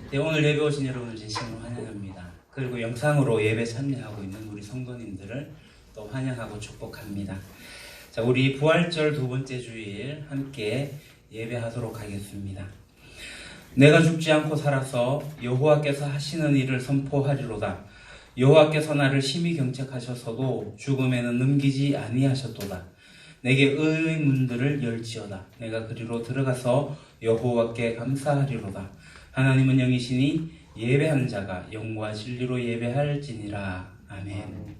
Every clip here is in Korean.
네, 오늘 예배 오신 여러분을 진심으로 환영합니다. 그리고 영상으로 예배 참여하고 있는 우리 성도님들을 또 환영하고 축복합니다. 자, 우리 부활절 두 번째 주일 함께 예배하도록 하겠습니다. 내가 죽지 않고 살아서 여호와께서 하시는 일을 선포하리로다. 여호와께서 나를 심히 경책하셔서도 죽음에는 넘기지 아니하셨도다. 내게 의의 문들을 열지어다. 내가 그리로 들어가서 여호와께 감사하리로다. 하나님은 영이시니 예배하는 자가 영과 진리로 예배할지니라. 아멘.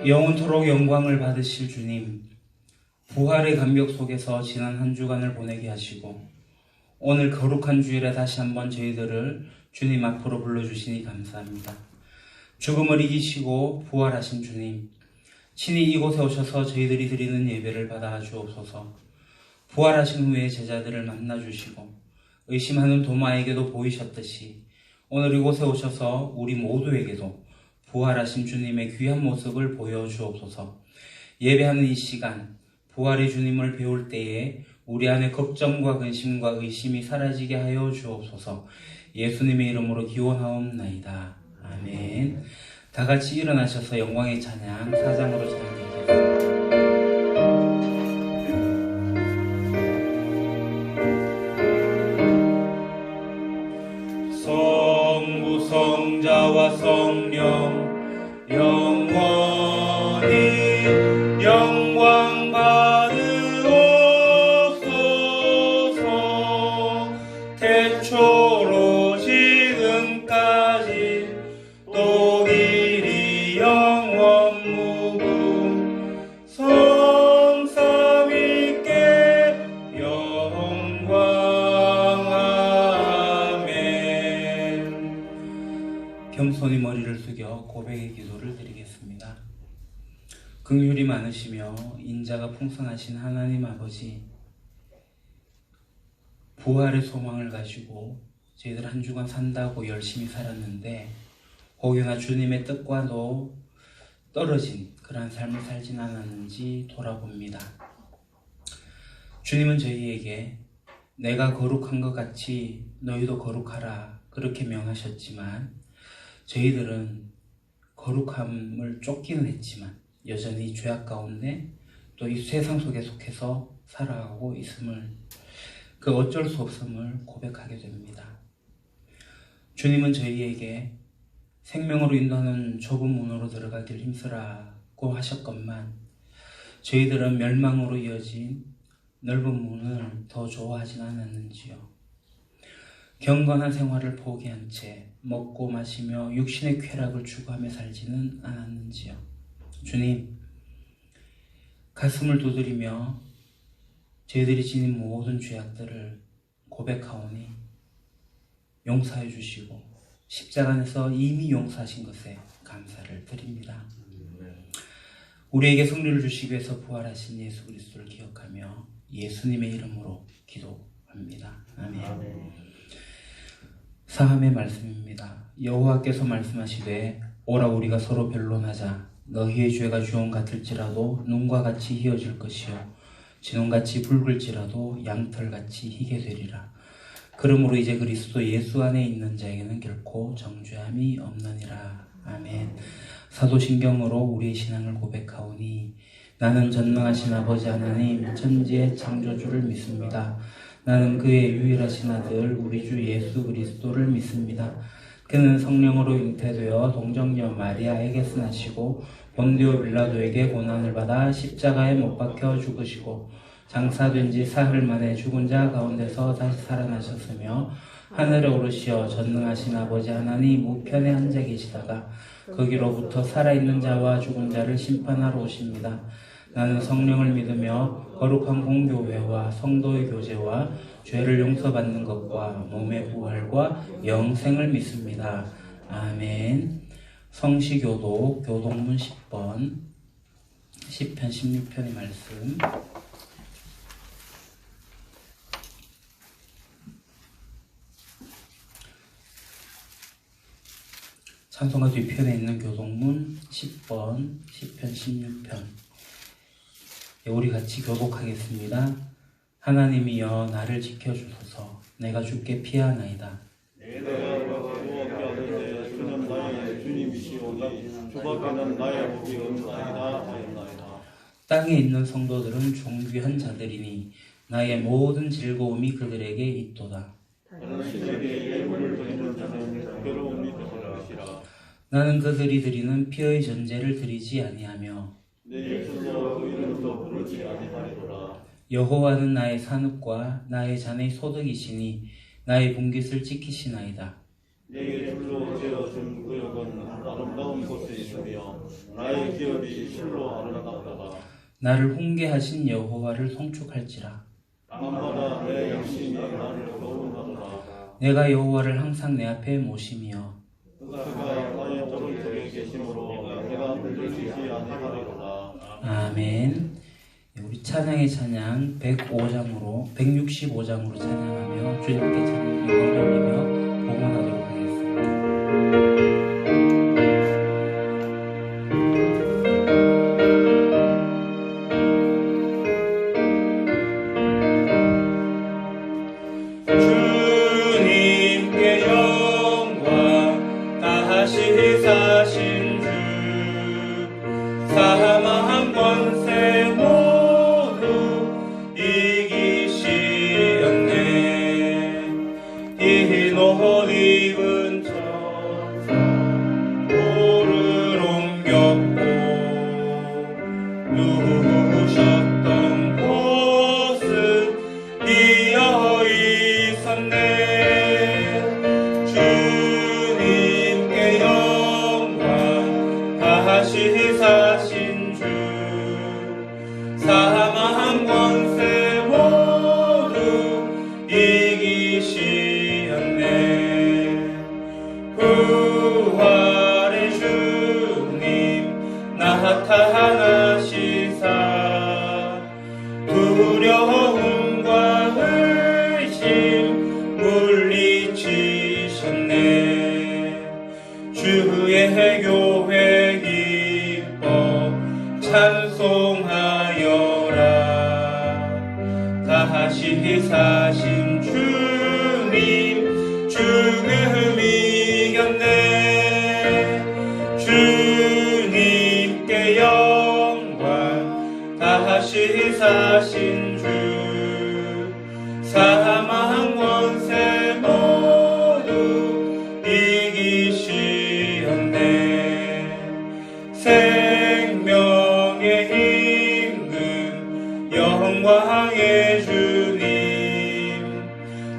영원토록 영광을 받으실 주님, 부활의 감격 속에서 지난 한 주간을 보내게 하시고 오늘 거룩한 주일에 다시 한번 저희들을 주님 앞으로 불러주시니 감사합니다. 죽음을 이기시고 부활하신 주님, 친히 이곳에 오셔서 저희들이 드리는 예배를 받아 주옵소서. 부활하신 후에 제자들을 만나주시고 의심하는 도마에게도 보이셨듯이 오늘 이곳에 오셔서 우리 모두에게도 부활하신 주님의 귀한 모습을 보여주옵소서. 예배하는 이 시간, 부활의 주님을 배울 때에 우리 안에 걱정과 근심과 의심이 사라지게 하여 주옵소서. 예수님의 이름으로 기원하옵나이다. 아멘. 다 같이 일어나셔서 영광의 찬양 4장으로 찬양드리겠습니다. 성부 성자와 성령 영원히 영광 받으옵소서. 태초로 지금까지 또 길이 영원 무궁 성삼위께 영광. 아멘. 겸손히 머리를 숙여 고백의 기도를 드리겠습니다. 긍휼이 많으시며 인자가 풍성하신 하나님 아버지, 부활의 소망을 가지고 저희들 한 주간 산다고 열심히 살았는데 혹여나 주님의 뜻과도 떨어진 그러한 삶을 살진 않았는지 돌아봅니다. 주님은 저희에게 내가 거룩한 것 같이 너희도 거룩하라 그렇게 명하셨지만 저희들은 거룩함을 쫓기는 했지만 여전히 죄악 가운데 또 이 세상 속에 속해서 살아가고 있음을, 그 어쩔 수 없음을 고백하게 됩니다. 주님은 저희에게 생명으로 인도하는 좁은 문으로 들어가길 힘쓰라고 하셨건만 저희들은 멸망으로 이어진 넓은 문을 더 좋아하진 않았는지요. 경건한 생활을 포기한 채 먹고 마시며 육신의 쾌락을 추구하며 살지는 않았는지요. 주님, 가슴을 두드리며 저희들이 지닌 모든 죄악들을 고백하오니 용서해 주시고 십자가 안에서 이미 용서하신 것에 감사를 드립니다. 우리에게 승리를 주시기 위해서 부활하신 예수 그리스도를 기억하며 예수님의 이름으로 기도합니다. 아멘. 사함의 말씀입니다. 여호와께서 말씀하시되 오라 우리가 서로 변론하자. 너희의 죄가 주홍 같을지라도 눈과 같이 희어질 것이요 진홍같이 붉을지라도 양털같이 희게 되리라. 그러므로 이제 그리스도 예수 안에 있는 자에게는 결코 정죄함이 없느니라. 아멘. 사도신경으로 우리의 신앙을 고백하오니 나는 전능하신 아버지 하나님 천지의 창조주를 믿습니다. 나는 그의 유일하신 아들 우리 주 예수 그리스도를 믿습니다. 그는 성령으로 잉태되어 동정녀 마리아에게서 나시고 본디오 빌라도에게 고난을 받아 십자가에 못 박혀 죽으시고 장사된 지 사흘 만에 죽은 자 가운데서 다시 살아나셨으며 하늘에 오르시어 전능하신 아버지 하나님 우편에 앉아 계시다가 거기로부터 살아있는 자와 죽은 자를 심판하러 오십니다. 나는 성령을 믿으며 거룩한 공교회와 성도의 교제와 죄를 용서받는 것과 몸의 부활과 영생을 믿습니다. 아멘. 성시교독 교독문 10번 시편 16편의 말씀 찬송가 뒤편에 있는 교독문 10번, 시편 16편. 우리 같이 교독하겠습니다. 하나님이여 나를 지켜주소서. 내가 주께 피하나이다. 내가 구원하는데 주는 나의 주님이시오니 주밖에는 나의 법이 없나이다 하였나이다. 땅에 있는 성도들은 존귀한 자들이니 나의 모든 즐거움이 그들에게 있도다. 당신에게 예물을 드리는 자는 괴로움이 될 것이라. 나는 그들이 드리는 피의 전제를 드리지 아니하며 내 입술로 그 이름도 부르지 아니하리로라. 여호와는 나의 산업과 나의 잔의 소득이시니 나의 분깃을 지키시나이다. 내게 줄로 지어준 구역은 아름다운 곳에 있으며 나의 기업이 실로 아름답다가 나를 훈계하신 여호와를 송축할지라. 밤마다 내 양심이 나를 거듭하노라. 내가 여호와를 항상 내 앞에 모시며 그가 나의 오른쪽에 계심으로 내가 흔들리지 아니하리로라. 아멘. 우리 찬양의 찬양 165장으로 찬양하며 주님께 찬양 영광을 올리며 봉헌하도록 하겠습니다. 주님께 영광 다시 사신 주 사망 권세 모두 이기시었네. 흰 옷 입은 천사 돌을 옮겼고 누우셨던 곳은 비어 있었네. 주님께 영광 다시 사신 주 사망 권세 모두 이기시었네. 부활의 주님 나타나시사 두려움과 의심 물리치셨네. 주의 교회 기뻐 찬송하여라. 다시 사신 주님 죽음 이겼네. 주님께 영광 다시 사신 주 사망 권세 모두 이기시었네. 생명의 임금 영광의 주님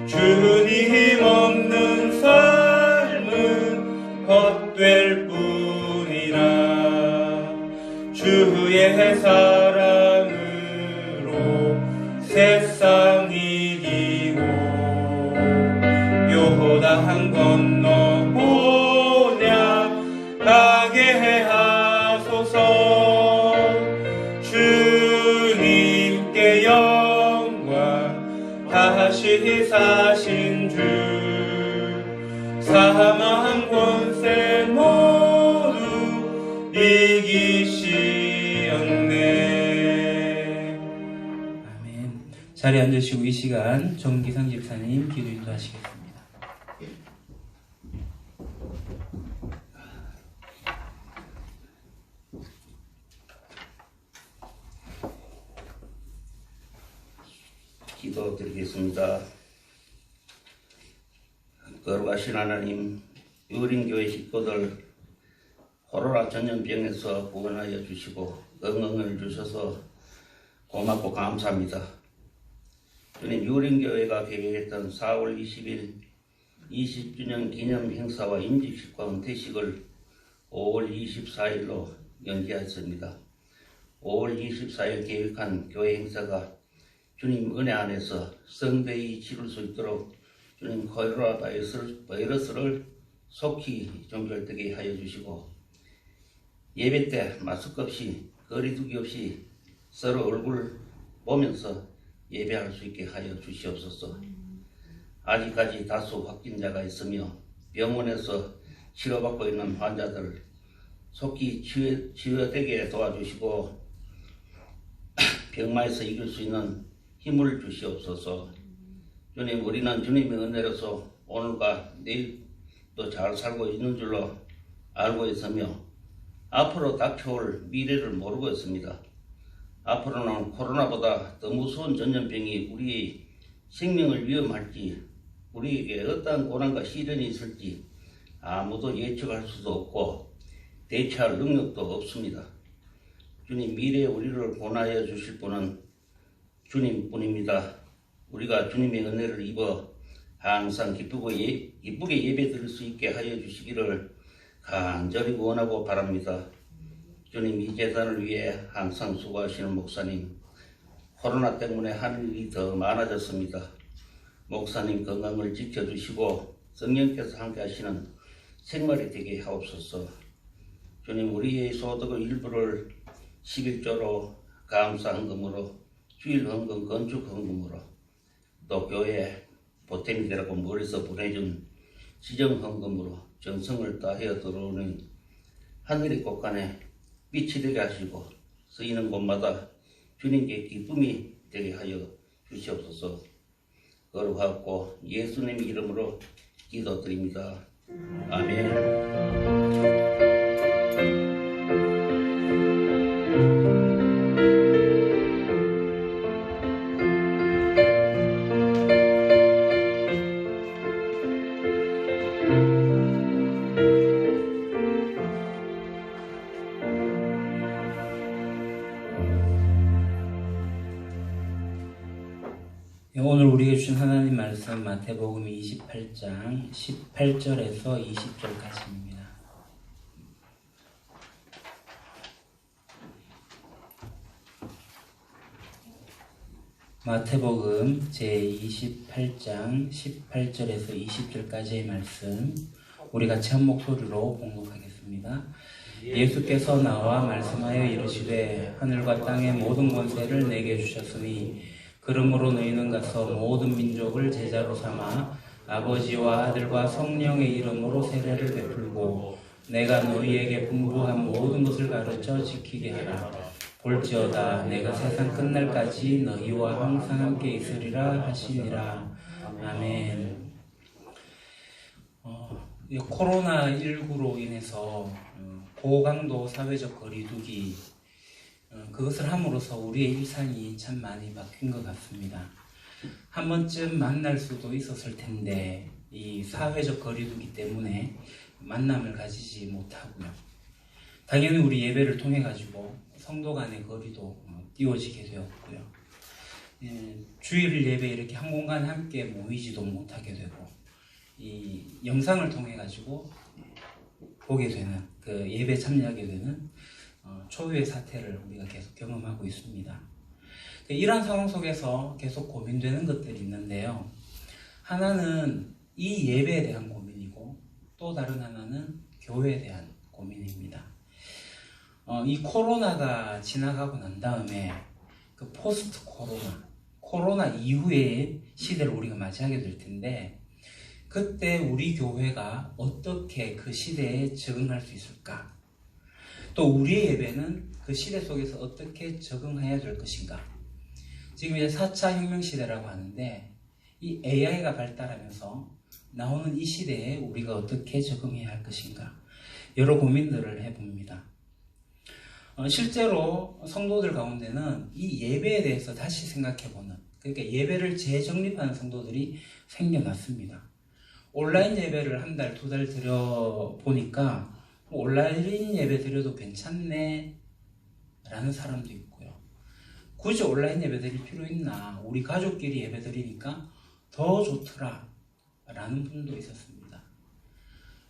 주님 없는 삶은 헛될 뿐이라. 주의 사랑으로 세상 이기고 요단 건너 보냐 가게 하소서. 주님께 영광 다시 사신 주 사망 권세 모두 이기시었네. 아멘. 자리에 앉으시고 이 시간 정기상 집사님 기도 인도하시겠습니다. 기도드리겠습니다. 거룩하신 하나님, 유린교회 식구들 코로나 전염병에서 구원하여 주시고 응응을 주셔서 고맙고 감사합니다. 주님, 유린교회가 계획했던 4월 20일 20주년 기념 행사와 임직식과 은퇴식을 5월 24일로 연기하였습니다. 5월 24일 계획한 교회 행사가 주님 은혜 안에서 성대히 치를 수 있도록 주님 코로나 바이러스를 속히 종결되게 하여 주시고 예배 때 마스크 없이 거리두기 없이 서로 얼굴 보면서 예배할 수 있게 하여 주시옵소서. 아직까지 다수 확진자가 있으며 병원에서 치료받고 있는 환자들 속히 치유되게 도와주시고 병마에서 이길 수 있는 힘을 주시옵소서. 주님, 우리는 주님의 은혜로서 오늘과 내일도 잘 살고 있는 줄로 알고 있으며 앞으로 닥쳐올 미래를 모르고 있습니다. 앞으로는 코로나보다 더 무서운 전염병이 우리의 생명을 위험할지, 우리에게 어떠한 고난과 시련이 있을지 아무도 예측할 수도 없고 대처할 능력도 없습니다. 주님, 미래에 우리를 권하여 주실 분은 주님뿐입니다. 우리가 주님의 은혜를 입어 항상 기쁘게 예배 드릴 수 있게 하여 주시기를 간절히 원하고 바랍니다. 주님, 이 재단을 위해 항상 수고하시는 목사님, 코로나 때문에 하는 일이 더 많아졌습니다. 목사님 건강을 지켜주시고 성령께서 함께 하시는 생활이 되게 하옵소서. 주님, 우리의 소득의 일부를 11조로 감사 헌금으로, 주일 헌금, 건축 헌금으로, 또 교회 보탬이 되라고 멀리서 보내준 지정 헌금으로 정성을 다하여 들어오는 하늘의 곳간에 빛이 되게 하시고 쓰이는 곳마다 주님께 기쁨이 되게 하여 주시옵소서. 거룩하고 예수님 이름으로 기도드립니다. 아멘. 오늘 우리에게 주신 하나님 말씀 마태복음 28장 18절에서 20절까지입니다. 마태복음 제28장 18절에서 20절까지의 말씀 우리 같이 한 목소리로 봉독하겠습니다. 예수께서 나와 말씀하여 이르시되 하늘과 땅의 모든 권세를 내게 주셨으니 그러므로 너희는 가서 모든 민족을 제자로 삼아 아버지와 아들과 성령의 이름으로 세례를 베풀고 내가 너희에게 분부한 모든 것을 가르쳐 지키게 하라. 볼지어다 내가 세상 끝날까지 너희와 항상 함께 있으리라 하시니라. 아멘. 코로나19로 인해서 고강도 사회적 거리두기 그것을 함으로써 우리의 일상이 참 많이 바뀐 것 같습니다. 한 번쯤 만날 수도 있었을 텐데 이 사회적 거리두기 때문에 만남을 가지지 못하고요. 당연히 우리 예배를 통해 가지고 성도 간의 거리도 띄워지게 되었고요. 주일 예배 이렇게 한 공간에 함께 모이지도 못하게 되고 이 영상을 통해 가지고 보게 되는 그 예배 참여하게 되는 초유의 사태를 우리가 계속 경험하고 있습니다. 이러한 상황 속에서 계속 고민되는 것들이 있는데요. 하나는 이 예배에 대한 고민이고 또 다른 하나는 교회에 대한 고민입니다. 이 코로나가 지나가고 난 다음에 그 포스트 코로나 이후의 시대를 우리가 맞이하게 될 텐데 그때 우리 교회가 어떻게 그 시대에 적응할 수 있을까? 또 우리의 예배는 그 시대 속에서 어떻게 적응해야 될 것인가? 지금 이제 4차 혁명 시대라고 하는데 이 AI가 발달하면서 나오는 이 시대에 우리가 어떻게 적응해야 할 것인가? 여러 고민들을 해봅니다. 실제로 성도들 가운데는 이 예배에 대해서 다시 생각해보는, 그러니까 예배를 재정립하는 성도들이 생겨났습니다. 온라인 예배를 한 달, 두 달 드려보니까 온라인 예배 드려도 괜찮네 라는 사람도 있고요. 굳이 온라인 예배 드릴 필요 있나? 우리 가족끼리 예배 드리니까 더 좋더라 라는 분도 있었습니다.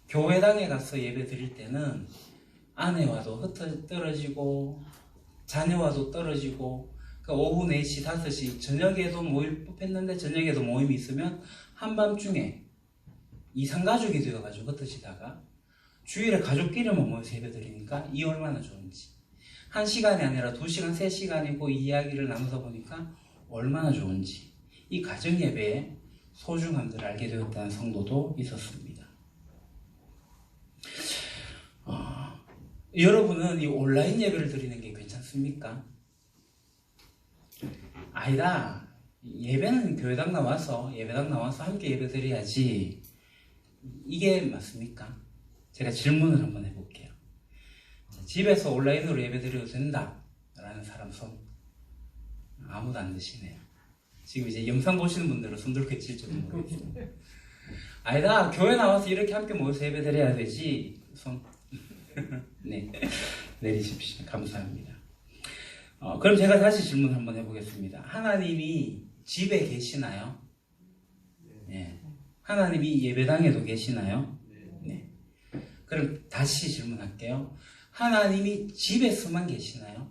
교회당에 가서 예배 드릴 때는 아내와도 떨어지고 자녀와도 떨어지고 오후 4시, 5시 저녁에도 모일 법했는데 저녁에도 모임이 있으면 한밤중에 이상가족이 되어가지고 흩어지다가 주일에 가족끼리만 모여서 예배 드리니까 이 얼마나 좋은지 1시간이 아니라 2시간, 3시간이고 이야기를 나누다 보니까 얼마나 좋은지 이 가정예배의 소중함들을 알게 되었다는 성도도 있었습니다. 여러분은 이 온라인 예배를 드리는 게 괜찮습니까? 아니다. 예배는 교회당 나와서 함께 예배 드려야지. 이게 맞습니까? 제가 질문을 한번 해볼게요. 집에서 온라인으로 예배 드려도 된다 라는 사람 손. 아무도 안 드시네요. 지금 이제 영상 보시는 분들은 손 들고 계실지도 모르겠어요. 아니다. 교회 나와서 이렇게 함께 모여서 예배 드려야 되지. 손. 네, 내리십시오. 감사합니다. 그럼 제가 다시 질문 한번 해보겠습니다. 하나님이 집에 계시나요? 네. 하나님이 예배당에도 계시나요? 네. 그럼 다시 질문할게요. 하나님이 집에서만 계시나요?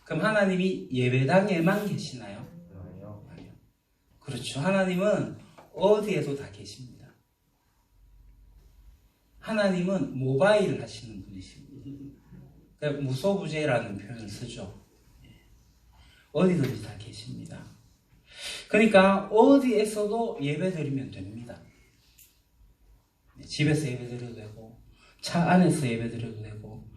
그럼 하나님이 예배당에만 계시나요? 아니요. 그렇죠. 하나님은 어디에도 다 계십니다. 하나님은 모바일 하시는 분이십니다. 그러니까 무소부재라는 표현을 쓰죠. 어디든지 다 계십니다. 그러니까 어디에서도 예배 드리면 됩니다. 집에서 예배 드려도 되고 차 안에서 예배 드려도 되고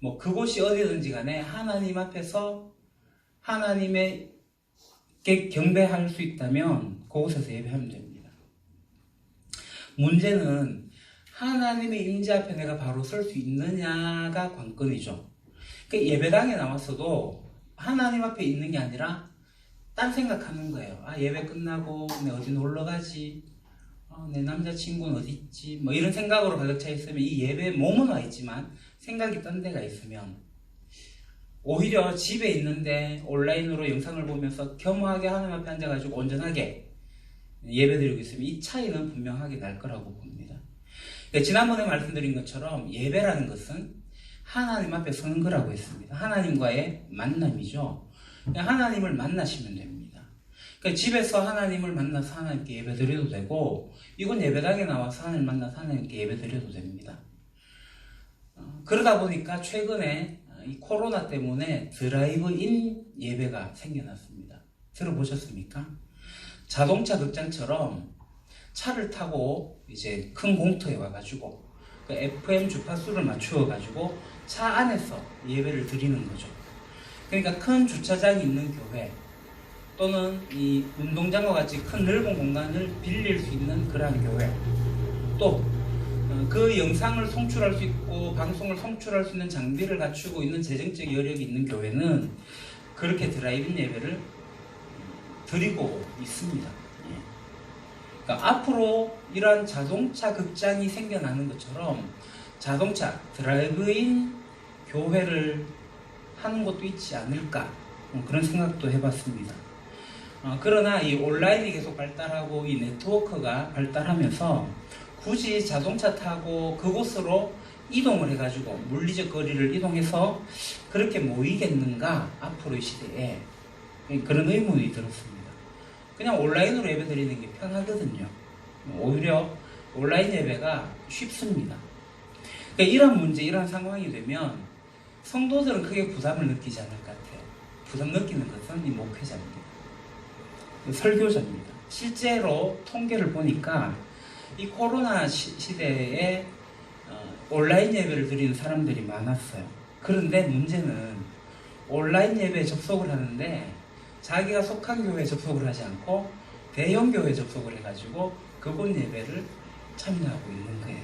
뭐 그곳이 어디든지 간에 하나님 앞에서 하나님에게 경배할 수 있다면 그곳에서 예배하면 됩니다. 문제는 하나님의 임재 앞에 내가 바로 설 수 있느냐가 관건이죠. 그러니까 예배당에 나왔어도 하나님 앞에 있는 게 아니라 딴 생각하는 거예요. 아, 예배 끝나고 내 어디 놀러 가지? 내 남자친구는 어디 있지? 뭐 이런 생각으로 가득 차 있으면 이 예배에 몸은 와 있지만 생각이 딴 데가 있으면 오히려 집에 있는데 온라인으로 영상을 보면서 겸허하게 하나님 앞에 앉아가지고 온전하게 예배 드리고 있으면 이 차이는 분명하게 날 거라고 봅니다. 그러니까 지난번에 말씀드린 것처럼 예배라는 것은 하나님 앞에 서는 거라고 했습니다. 하나님과의 만남이죠. 하나님을 만나시면 됩니다. 그러니까 집에서 하나님을 만나서 하나님께 예배 드려도 되고 이건 예배당에 나와서 하나님 만나서 하나님께 예배 드려도 됩니다. 그러다 보니까 최근에 이 코로나 때문에 드라이브인 예배가 생겨났습니다. 들어보셨습니까? 자동차 극장처럼 차를 타고 이제 큰 공터에 와가지고 그 FM 주파수를 맞추어가지고 차 안에서 예배를 드리는 거죠. 그러니까 큰 주차장이 있는 교회 또는 이 운동장과 같이 큰 넓은 공간을 빌릴 수 있는 그러한 교회 또 그 영상을 송출할 수 있고 방송을 송출할 수 있는 장비를 갖추고 있는 재정적 여력이 있는 교회는 그렇게 드라이브인 예배를 드리고 있습니다. 그러니까 앞으로 이러한 자동차 극장이 생겨나는 것처럼 자동차 드라이브인 교회를 하는 것도 있지 않을까 그런 생각도 해봤습니다. 그러나 이 온라인이 계속 발달하고 이 네트워크가 발달하면서 굳이 자동차 타고 그곳으로 이동을 해가지고 물리적 거리를 이동해서 그렇게 모이겠는가 앞으로의 시대에 그런 의문이 들었습니다. 그냥 온라인으로 예배 드리는 게 편하거든요. 오히려 온라인 예배가 쉽습니다. 그러니까 이런 문제, 이런 상황이 되면 성도들은 크게 부담을 느끼지 않을 것 같아요. 부담 느끼는 것은 이 목회자입니다. 설교자입니다. 실제로 통계를 보니까 이 코로나 시대에 온라인 예배를 드리는 사람들이 많았어요. 그런데 문제는 온라인 예배에 접속을 하는데 자기가 속한 교회에 접속을 하지 않고 대형 교회에 접속을 해가지고 그곳 예배를 참여하고 있는 거예요.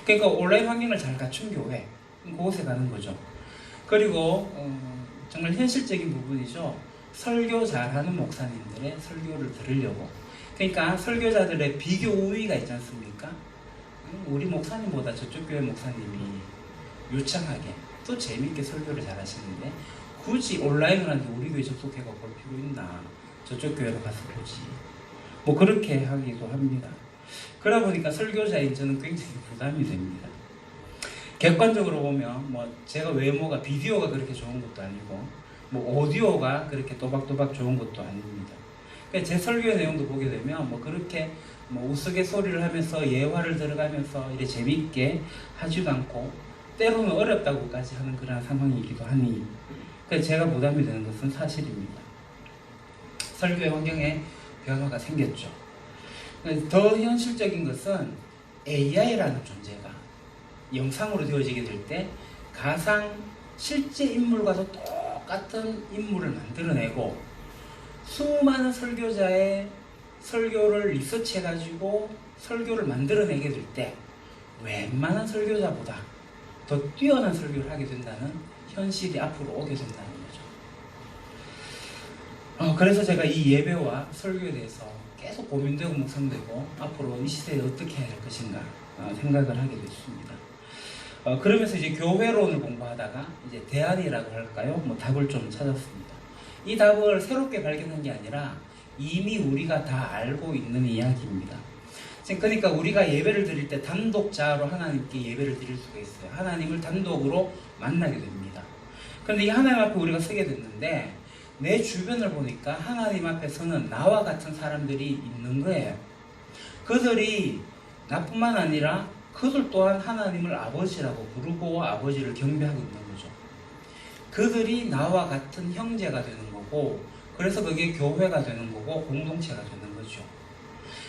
그러니까 온라인 환경을 잘 갖춘 교회, 그곳에 가는 거죠. 그리고 정말 현실적인 부분이죠. 설교 잘하는 목사님들의 설교를 들으려고. 그러니까 설교자들의 비교 우위가 있지 않습니까? 우리 목사님보다 저쪽 교회 목사님이 유창하게 또 재밌게 설교를 잘하시는데 굳이 온라인으로 하는데 우리 교회 접속해서 볼 필요 있나? 저쪽 교회로 가서 보지. 뭐 그렇게 하기도 합니다. 그러다 보니까 설교자인 저는 굉장히 부담이 됩니다. 객관적으로 보면 뭐 제가 외모가 비디오가 그렇게 좋은 것도 아니고 뭐 오디오가 그렇게 또박또박 좋은 것도 아닙니다. 그러니까 제 설교의 내용도 보게 되면 뭐 그렇게 뭐 우스갯소리를 하면서 예화를 들어가면서 이렇게 재밌게 하지도 않고 때로는 어렵다고까지 하는 그런 상황이기도 하니 그래서 제가 부담이 되는 것은 사실입니다. 설교의 환경에 변화가 생겼죠. 더 현실적인 것은 AI라는 존재가 영상으로 되어지게 될 때 가상 실제 인물과도 똑같은 인물을 만들어내고 수많은 설교자의 설교를 리서치해가지고 설교를 만들어내게 될 때 웬만한 설교자보다 더 뛰어난 설교를 하게 된다는 현실이 앞으로 오게 된다는 거죠. 그래서 제가 이 예배와 설교에 대해서 계속 고민되고 묵상되고 앞으로 이 시대에 어떻게 해야 할 것인가 생각을 하게 됐습니다. 그러면서 이제 교회론을 공부하다가 이제 대안이라고 할까요? 뭐 답을 좀 찾았습니다. 이 답을 새롭게 발견한 게 아니라 이미 우리가 다 알고 있는 이야기입니다. 그러니까 우리가 예배를 드릴 때 단독자로 하나님께 예배를 드릴 수가 있어요. 하나님을 단독으로 만나게 됩니다. 그런데 이 하나님 앞에 우리가 서게 됐는데 내 주변을 보니까 하나님 앞에 서는 나와 같은 사람들이 있는 거예요. 그들이 나뿐만 아니라 그들 또한 하나님을 아버지라고 부르고 아버지를 경배하고 있는 거죠. 그들이 나와 같은 형제가 되는 거고 그래서 그게 교회가 되는 거고 공동체가 되는 거죠.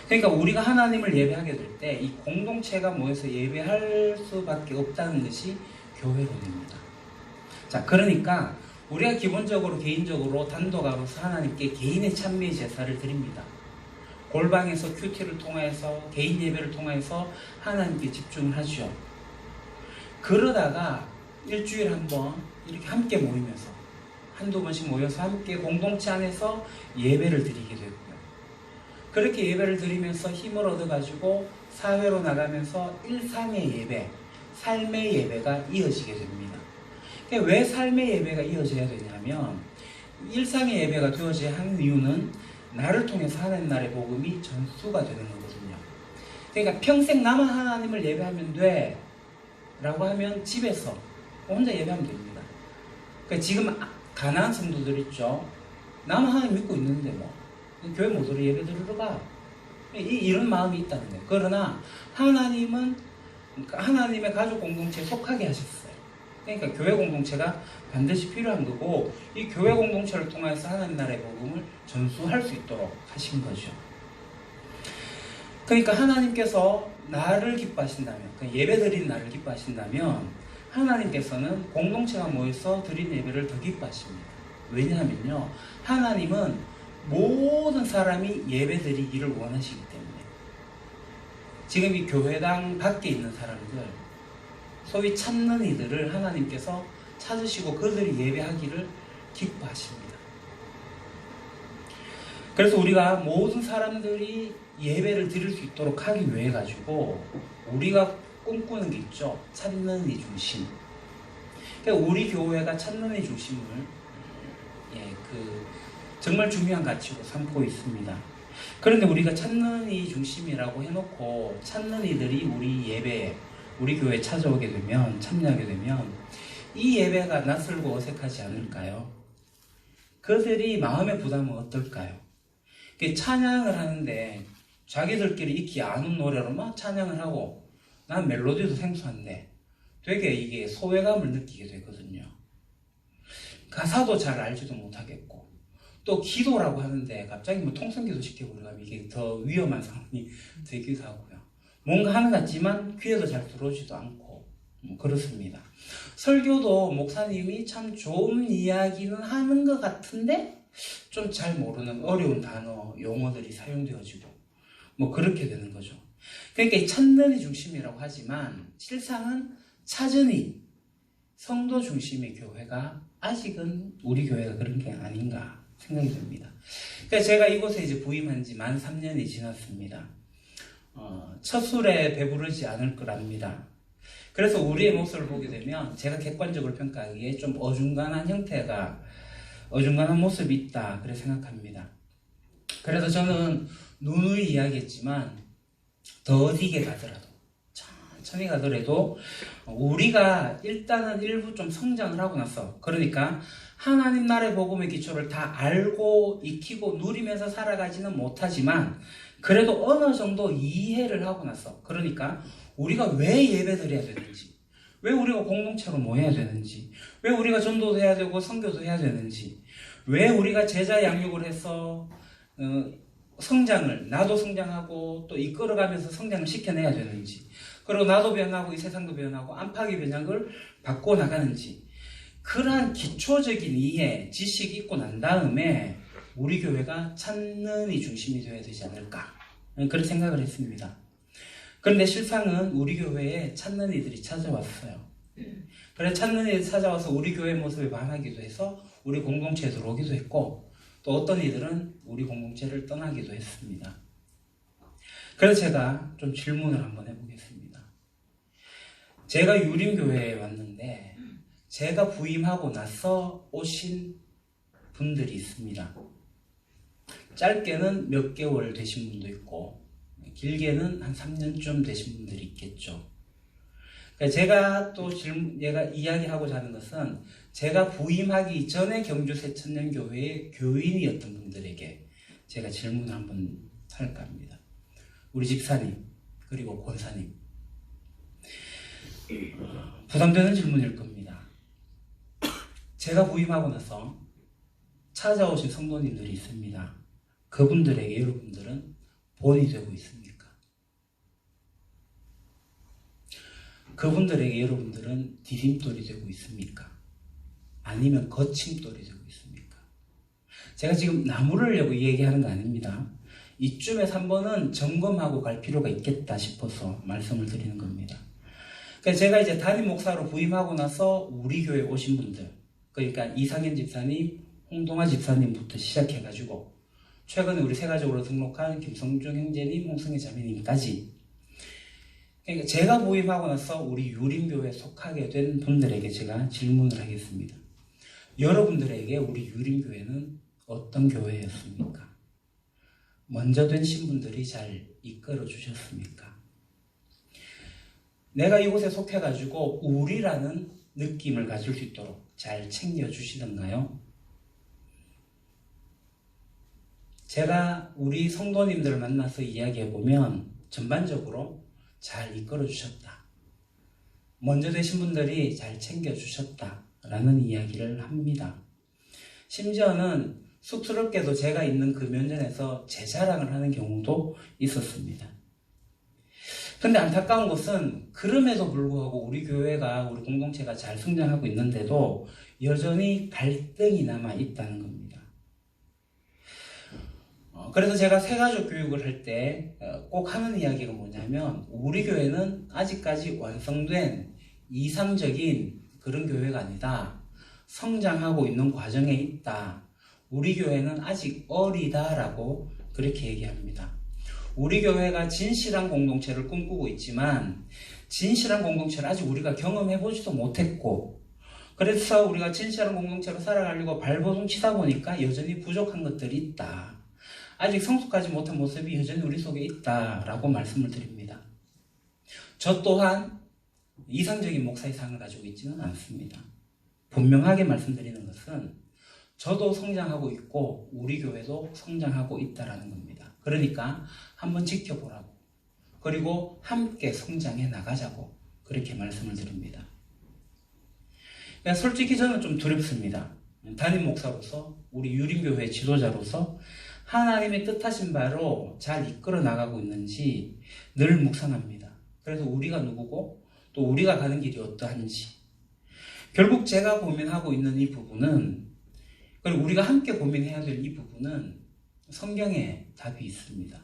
그러니까 우리가 하나님을 예배하게 될 때 이 공동체가 모여서 예배할 수밖에 없다는 것이 교회론입니다. 자, 그러니까 우리가 기본적으로 개인적으로 단독으로서 하나님께 개인의 찬미의 제사를 드립니다. 골방에서 큐티를 통해서 개인 예배를 통해서 하나님께 집중을 하죠. 그러다가 일주일에 한 번 이렇게 함께 모이면서 한두 번씩 모여서 함께 공동체 안에서 예배를 드리게 되고요. 그렇게 예배를 드리면서 힘을 얻어가지고 사회로 나가면서 일상의 예배, 삶의 예배가 이어지게 됩니다. 왜 삶의 예배가 이어져야 되냐면 일상의 예배가 되어져야 하는 이유는 나를 통해서 하나님 나라의 복음이 전수가 되는 거거든요. 그러니까 평생 나만 하나님을 예배하면 돼 라고 하면 집에서 혼자 예배하면 됩니다. 그러니까 지금 가난한 성도들 있죠. 나만 하나님 믿고 있는데 뭐 교회 못 오러 예배 드리러 가. 이런 마음이 있다는 거예요. 그러나 하나님은 하나님의 가족 공동체에 속하게 하셨어요. 그러니까 교회 공동체가 반드시 필요한 거고 이 교회 공동체를 통해서 하나님 나라의 복음을 전수할 수 있도록 하신 거죠. 그러니까 하나님께서 나를 기뻐하신다면, 예배 드리는 나를 기뻐하신다면 하나님께서는 공동체가 모여서 드린 예배를 더 기뻐하십니다. 왜냐하면요, 하나님은 모든 사람이 예배 드리기를 원하시기 때문에 지금 이 교회당 밖에 있는 사람들, 소위 찾는 이들을 하나님께서 찾으시고 그들이 예배하기를 기뻐하십니다. 그래서 우리가 모든 사람들이 예배를 드릴 수 있도록 하기 위해 가지고 우리가 꿈꾸는 게 있죠. 찾는 이 중심. 그러니까 우리 교회가 찾는 이 중심을 정말 중요한 가치로 삼고 있습니다. 그런데 우리가 찾는 이 중심이라고 해놓고 찾는 이들이 우리 예배에, 우리 교회에 찾아오게 되면, 참여하게 되면 이 예배가 낯설고 어색하지 않을까요? 그들이 마음의 부담은 어떨까요? 찬양을 하는데 자기들끼리 익히 아는 노래로 막 찬양을 하고 난 멜로디도 생소한데 되게 이게 소외감을 느끼게 되거든요. 가사도 잘 알지도 못하겠고 또 기도라고 하는데 갑자기 뭐 통성기도 시켜버리면 이게 더 위험한 상황이 되기도 하고요. 뭔가 하는 것 같지만 귀에도 잘 들어오지도 않고 그렇습니다. 설교도 목사님이 참 좋은 이야기는 하는 것 같은데 좀 잘 모르는 어려운 단어, 용어들이 사용되어지고 뭐 그렇게 되는 거죠. 그러니까 이 찾는 이 중심이라고 하지만 실상은 찾은 이 성도 중심의 교회가 아직은 우리 교회가 그런 게 아닌가 생각이 듭니다. 그러니까 제가 이곳에 이제 부임한 지 만 3년이 지났습니다. 첫 술에 배부르지 않을 거랍니다. 그래서 우리의 모습을 보게 되면 제가 객관적으로 평가하기에 좀 어중간한 모습이 있다 그래 생각합니다. 그래서 저는 누누이 이야기했지만 더디게 가더라도 천천히 가더라도 우리가 일단은 일부 좀 성장을 하고 나서, 그러니까 하나님 나라의 복음의 기초를 다 알고 익히고 누리면서 살아가지는 못하지만 그래도 어느 정도 이해를 하고 나서, 그러니까 우리가 왜 예배드려야 되는지, 왜 우리가 공동체로 모여야 되는지, 왜 우리가 전도도 해야 되고 선교도 해야 되는지, 왜 우리가 제자 양육을 해서 성장을, 나도 성장하고 또 이끌어가면서 성장을 시켜내야 되는지, 그리고 나도 변하고 이 세상도 변하고 안팎의 변혁을 바꿔 나가는지, 그러한 기초적인 이해, 지식이 있고 난 다음에 우리 교회가 찾는 이 중심이 되어야 되지 않을까, 그런 생각을 했습니다. 그런데 실상은 우리 교회에 찾는 이들이 찾아왔어요. 그래 찾는 이들이 찾아와서 우리 교회 모습에 반하기도 해서 우리 공동체에 들어오기도 했고, 또 어떤 이들은 우리 공동체를 떠나기도 했습니다. 그래서 제가 좀 질문을 한번 해보겠습니다. 제가 유림교회에 왔는데 제가 부임하고 나서 오신 분들이 있습니다. 짧게는 몇 개월 되신 분도 있고 길게는 한 3년쯤 되신 분들이 있겠죠. 제가 이야기하고자 하는 것은 제가 부임하기 전에 경주 새천년교회의 교인이었던 분들에게 제가 질문을 한번 할까 합니다. 우리 집사님 그리고 권사님, 부담되는 질문일 겁니다. 제가 부임하고 나서 찾아오신 성도님들이 있습니다. 그분들에게 여러분들은 본이 되고 있습니까? 그분들에게 여러분들은 디딤돌이 되고 있습니까? 아니면 거침돌이 되고 있습니까? 제가 지금 나무르려고 얘기하는 거 아닙니다. 이쯤에서 한번은 점검하고 갈 필요가 있겠다 싶어서 말씀을 드리는 겁니다. 그러니까 제가 이제 담임 목사로 부임하고 나서 우리 교회 오신 분들, 그러니까 이상현 집사님, 홍동아 집사님부터 시작해가지고 최근에 우리 세가족으로 등록한 김성중 형제님, 홍승희 자매님까지, 그러니까 제가 부임하고 나서 우리 유림교회에 속하게 된 분들에게 제가 질문을 하겠습니다. 여러분들에게 우리 유림교회는 어떤 교회였습니까? 먼저 된 신분들이 잘 이끌어 주셨습니까? 내가 이곳에 속해가지고 우리라는 느낌을 가질 수 있도록 잘 챙겨주시던가요? 제가 우리 성도님들을 만나서 이야기해보면 전반적으로 잘 이끌어 주셨다, 먼저 되신 분들이 잘 챙겨주셨다 라는 이야기를 합니다. 심지어는 쑥스럽게도 제가 있는 그 면전에서 제 자랑을 하는 경우도 있었습니다. 근데 안타까운 것은 그럼에도 불구하고 우리 교회가, 우리 공동체가 잘 성장하고 있는데도 여전히 갈등이 남아 있다는 겁니다. 그래서 제가 새가족 교육을 할 때 꼭 하는 이야기가 뭐냐면, 우리 교회는 아직까지 완성된 이상적인 그런 교회가 아니다, 성장하고 있는 과정에 있다, 우리 교회는 아직 어리다라고 그렇게 얘기합니다. 우리 교회가 진실한 공동체를 꿈꾸고 있지만 진실한 공동체를 아직 우리가 경험해보지도 못했고, 그래서 우리가 진실한 공동체로 살아가려고 발버둥 치다 보니까 여전히 부족한 것들이 있다, 아직 성숙하지 못한 모습이 여전히 우리 속에 있다라고 말씀을 드립니다. 저 또한 이상적인 목사의 상을 가지고 있지는 않습니다. 분명하게 말씀드리는 것은 저도 성장하고 있고 우리 교회도 성장하고 있다라는 겁니다. 그러니까 한번 지켜보라고, 그리고 함께 성장해 나가자고 그렇게 말씀을 드립니다. 그러니까 솔직히 저는 좀 두렵습니다. 담임 목사로서, 우리 유림교회 지도자로서 하나님의 뜻하신 바로 잘 이끌어 나가고 있는지 늘 묵상합니다. 그래서 우리가 누구고 또 우리가 가는 길이 어떠한지, 결국 제가 고민하고 있는 이 부분은, 그리고 우리가 함께 고민해야 될 이 부분은 성경에 답이 있습니다.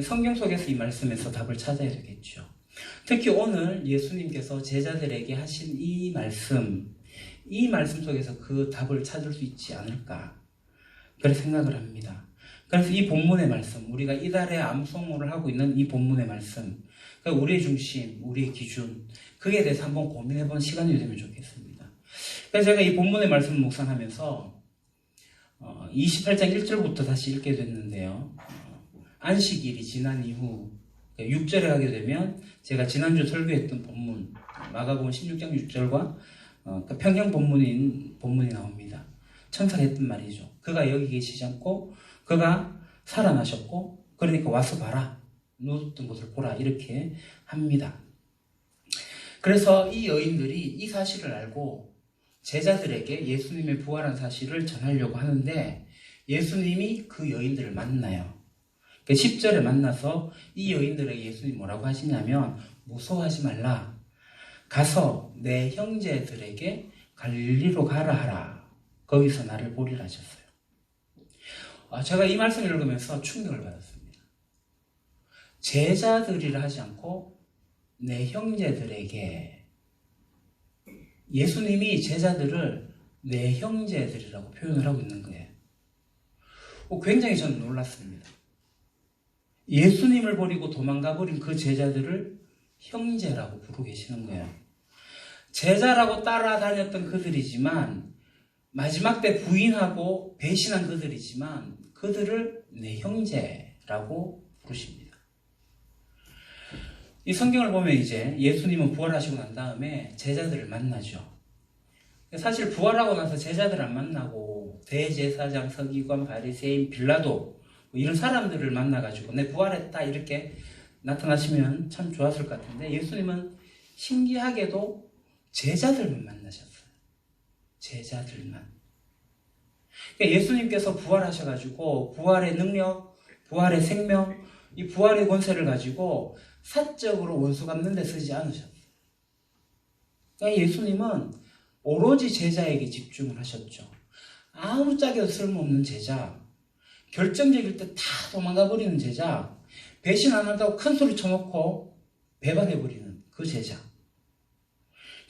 성경 속에서 이 말씀에서 답을 찾아야 되겠죠. 특히 오늘 예수님께서 제자들에게 하신 이 말씀 속에서 그 답을 찾을 수 있지 않을까, 그런 생각을 합니다. 그래서 이 본문의 말씀, 우리가 이달에 암송을 하고 있는 이 본문의 말씀, 그러니까 우리의 중심, 우리의 기준, 그에 대해서 한번 고민해보는 시간이 되면 좋겠습니다. 그래서 제가 이 본문의 말씀을 묵상하면서 28장 1절부터 다시 읽게 됐는데요. 안식일이 지난 이후 6절에 가게 되면 제가 지난주 설교했던 본문, 마가복음 16장 6절과 평행 본문이 나옵니다. 천사가 했던 말이죠. 그가 여기 계시지 않고 그가 살아나셨고, 그러니까 와서 봐라, 누웠던 곳을 보라, 이렇게 합니다. 그래서 이 여인들이 이 사실을 알고 제자들에게 예수님의 부활한 사실을 전하려고 하는데, 예수님이 그 여인들을 만나요. 10절에 만나서 이 여인들에게 예수님이 뭐라고 하시냐면, 무서워하지 말라. 가서 내 형제들에게 갈릴리로 가라 하라. 거기서 나를 보리라 하셨어요. 제가 이 말씀을 읽으면서 충격을 받았습니다. 제자들이라 하지 않고 내 형제들에게, 예수님이 제자들을 내 형제들이라고 표현을 하고 있는 거예요. 굉장히 저는 놀랐습니다. 예수님을 버리고 도망가 버린 그 제자들을 형제라고 부르고 계시는 거예요. 제자라고 따라다녔던 그들이지만, 마지막 때 부인하고 배신한 그들이지만 그들을 내 형제라고 부르십니다. 이 성경을 보면 이제 예수님은 부활하시고 난 다음에 제자들을 만나죠. 사실 부활하고 나서 제자들 안 만나고 대제사장, 서기관, 바리새인, 빌라도 이런 사람들을 만나가지고 내 부활했다 이렇게 나타나시면 참 좋았을 것 같은데, 예수님은 신기하게도 제자들만 만나셨어요. 제자들만. 그러니까 예수님께서 부활하셔가지고 부활의 능력, 부활의 생명, 이 부활의 권세를 가지고 사적으로 원수 갚는 데 쓰지 않으셨어요. 그러니까 예수님은 오로지 제자에게 집중을 하셨죠. 아무짝에도 쓸모없는 제자, 결정적일 때 다 도망가 버리는 제자, 배신 안 한다고 큰 소리 쳐놓고 배반해버리는 그 제자,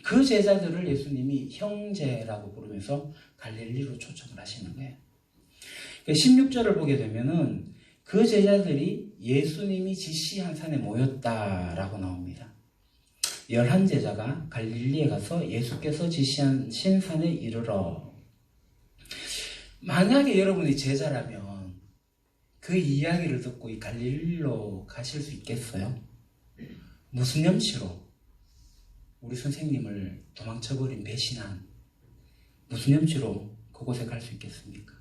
그 제자들을 예수님이 형제라고 부르면서 갈릴리로 초청을 하시는 거예요. 16절을 보게 되면은 그 제자들이 예수님이 지시한 산에 모였다라고 나옵니다. 11제자가 갈릴리에 가서 예수께서 지시한 신산에 이르러. 만약에 여러분이 제자라면 그 이야기를 듣고 이 갈릴리로 가실 수 있겠어요? 무슨 염치로 우리 선생님을 도망쳐버린 배신한, 무슨 염치로 그곳에 갈 수 있겠습니까?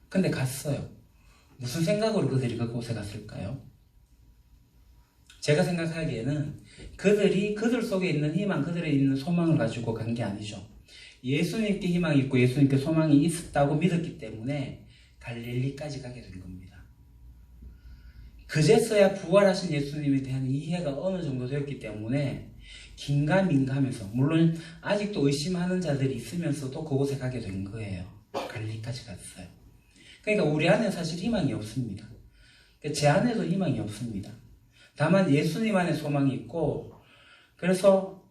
근데 갔어요. 무슨 생각으로 그들이 그곳에 갔을까요? 제가 생각하기에는 그들이 그들 속에 있는 희망, 그들에 있는 소망을 가지고 간 게 아니죠. 예수님께 희망이 있고 예수님께 소망이 있었다고 믿었기 때문에 갈릴리까지 가게 된 겁니다. 그제서야 부활하신 예수님에 대한 이해가 어느 정도 되었기 때문에 긴가민가하면서, 물론 아직도 의심하는 자들이 있으면서도 그곳에 가게 된 거예요. 갈릴리까지 갔어요. 그러니까 우리 안에 사실 희망이 없습니다. 제 안에도 희망이 없습니다. 다만 예수님 안에 소망이 있고, 그래서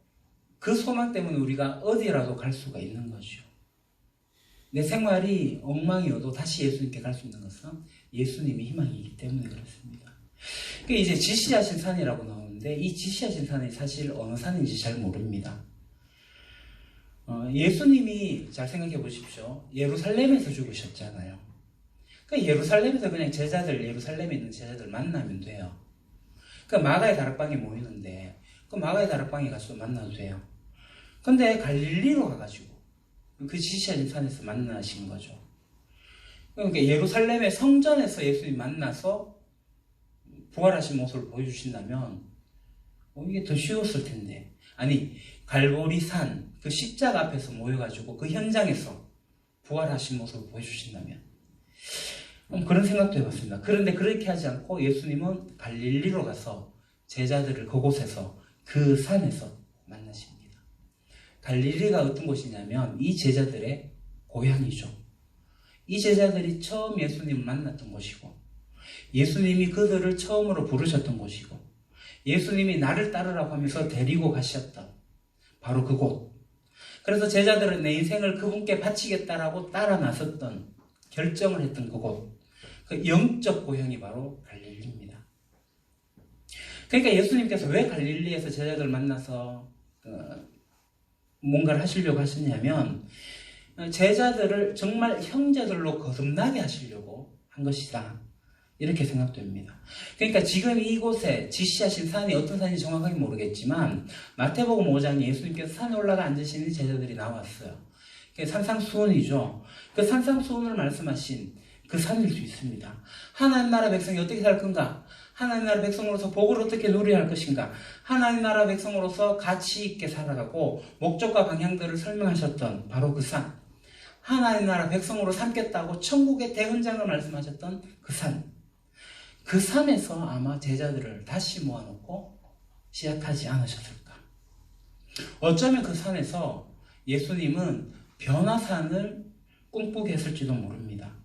그 소망 때문에 우리가 어디라도 갈 수가 있는 거죠. 내 생활이 엉망이어도 다시 예수님께 갈 수 있는 것은 예수님이 희망이기 때문에 그렇습니다. 이제 지시하신 산이라고 나오는데, 이 지시하신 산이 사실 어느 산인지 잘 모릅니다. 예수님이 잘 생각해 보십시오. 예루살렘에서 죽으셨잖아요. 예루살렘에서 그냥 제자들, 예루살렘에 있는 제자들 만나면 돼요. 마가의 다락방에 모이는데 그 마가의 다락방에 가서 만나도 돼요. 근데 갈릴리로 가가지고 그 지시하신 산에서 만나신 거죠. 그러니까 예루살렘의 성전에서 예수님 만나서 부활하신 모습을 보여주신다면 이게 더 쉬웠을 텐데, 아니 갈보리산 그 십자가 앞에서 모여가지고 그 현장에서 부활하신 모습을 보여주신다면 그런 생각도 해봤습니다. 그런데 그렇게 하지 않고 예수님은 갈릴리로 가서 제자들을 그곳에서, 그 산에서 만나십니다. 갈릴리가 어떤 곳이냐면 이 제자들의 고향이죠. 이 제자들이 처음 예수님을 만났던 곳이고, 예수님이 그들을 처음으로 부르셨던 곳이고, 예수님이 나를 따르라고 하면서 데리고 가셨던 바로 그곳. 그래서 제자들은 내 인생을 그분께 바치겠다라고 따라 나섰던, 결정을 했던 그곳, 그 영적 고향이 바로 갈릴리입니다. 그러니까 예수님께서 왜 갈릴리에서 제자들 만나서 뭔가를 하시려고 하셨냐면, 제자들을 정말 형제들로 거듭나게 하시려고 한 것이다, 이렇게 생각됩니다. 그러니까 지금 이곳에 지시하신 산이 어떤 산인지 정확하게 모르겠지만, 마태복음 5장에 예수님께서 산에 올라가 앉으시는 제자들이 나왔어요. 산상수훈이죠. 그 산상수훈을 말씀하신 그 산일 수 있습니다. 하나님 나라 백성이 어떻게 살 건가? 하나님 나라 백성으로서 복을 어떻게 누려야 할 것인가? 하나님 나라 백성으로서 가치 있게 살아가고 목적과 방향들을 설명하셨던 바로 그 산. 하나님 나라 백성으로 삼겠다고 천국의 대훈장을 말씀하셨던 그 산. 그 산에서 아마 제자들을 다시 모아놓고 시작하지 않으셨을까? 어쩌면 그 산에서 예수님은 변화산을 꿈꾸게 했을지도 모릅니다.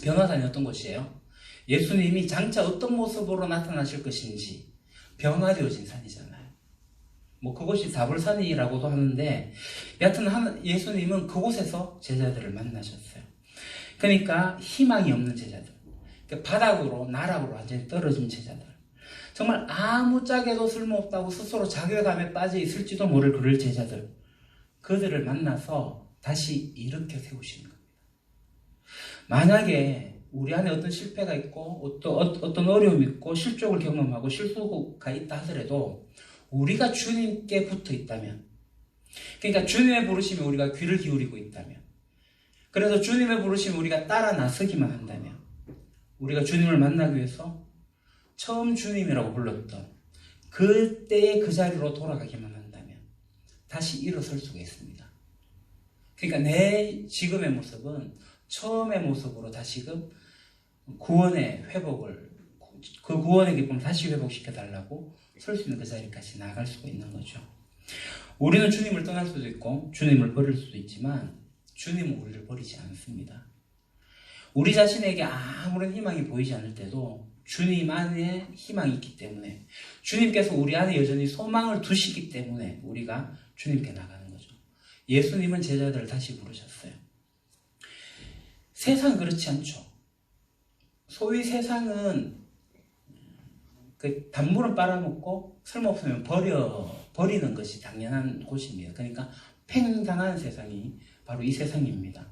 변화산이 어떤 곳이에요? 예수님이 장차 어떤 모습으로 나타나실 것인지 변화되어진 산이잖아요. 뭐 그곳이 다볼산이라고도 하는데 여하튼 예수님은 그곳에서 제자들을 만나셨어요. 그러니까 희망이 없는 제자들, 그러니까 바닥으로 나락으로 완전히 떨어진 제자들, 정말 아무짝에도 쓸모없다고 스스로 자괴감에 빠져 있을지도 모를 그럴 제자들, 그들을 만나서 다시 일으켜 세우시는 겁니다. 만약에 우리 안에 어떤 실패가 있고 어떤 어려움이 있고 실족을 경험하고 실수가 있다 하더라도 우리가 주님께 붙어 있다면, 그러니까 주님의 부르심에 우리가 귀를 기울이고 있다면, 그래서 주님의 부르심에 우리가 따라 나서기만 한다면, 우리가 주님을 만나기 위해서 처음 주님이라고 불렀던 그때의 그 자리로 돌아가기만 한다면 다시 일어설 수가 있습니다. 그러니까 내 지금의 모습은 처음의 모습으로 다시금 구원의 회복을, 그 구원의 기쁨을 다시 회복시켜달라고 설 수 있는 그 자리까지 나아갈 수가 있는 거죠. 우리는 주님을 떠날 수도 있고 주님을 버릴 수도 있지만 주님은 우리를 버리지 않습니다. 우리 자신에게 아무런 희망이 보이지 않을 때도 주님 안에 희망이 있기 때문에, 주님께서 우리 안에 여전히 소망을 두시기 때문에 우리가 주님께 나가는 거죠. 예수님은 제자들을 다시 부르셨어요. 세상은 그렇지 않죠. 소위 세상은 그 단물은 빨아먹고 쓸모없으면 버리는 것이 당연한 곳입니다. 그러니까 팽당한 세상이 바로 이 세상입니다.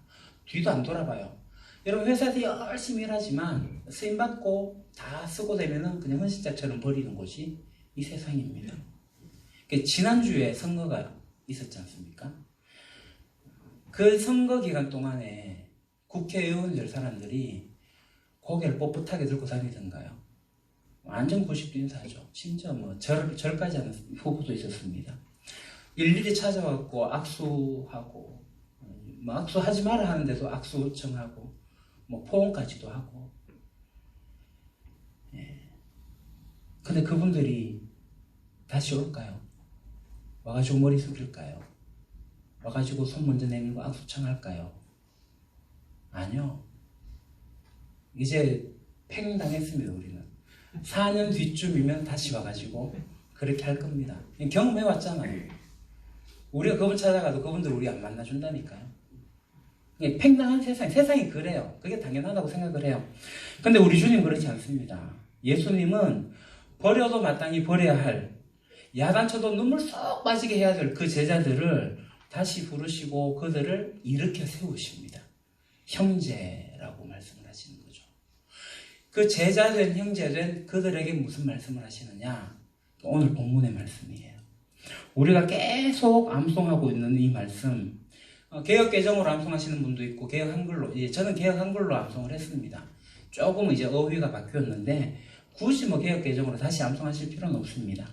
뒤도 안 돌아봐요. 여러분 회사에서 열심히 일하지만 쓰임받고 다 쓰고 되면은 그냥 헌신짝처럼 버리는 곳이 이 세상입니다. 지난주에 선거가 있었지 않습니까? 그 선거 기간 동안에 국회의원들 사람들이 고개를 뻣뻣하게 들고 다니던가요? 완전 90도 인사죠. 심지어 뭐 절까지 하는 후보도 있었습니다. 일일이 찾아왔고 악수하고, 뭐 악수하지 마라 하는데도 악수 요청하고, 뭐 포옹까지도 하고. 예. 근데 그분들이 다시 올까요? 와가지고 머리 숙일까요? 와가지고 손 먼저 내밀고 악수 청할까요? 아니요. 이제 팽당했습니다. 우리는 4년 뒤쯤이면 다시 와가지고 그렇게 할 겁니다. 경험해 왔잖아요. 우리가 그분 찾아가도 그분들 우리 안 만나준다니까요. 팽당한 세상이 그래요. 그게 당연하다고 생각을 해요. 근데 우리 주님 그렇지 않습니다. 예수님은 버려도 마땅히 버려야 할, 야단쳐도 눈물 쏙 빠지게 해야 될 그 제자들을 다시 부르시고 그들을 일으켜 세우십니다. 형제라고 말씀을 하시는 거죠. 그 제자된 형제된 그들에게 무슨 말씀을 하시느냐? 오늘 본문의 말씀이에요. 우리가 계속 암송하고 있는 이 말씀, 개역 개정으로 암송하시는 분도 있고 개역 한글로, 저는 개역 한글로 암송을 했습니다. 조금 이제 어휘가 바뀌었는데 굳이 뭐 개역 개정으로 다시 암송하실 필요는 없습니다.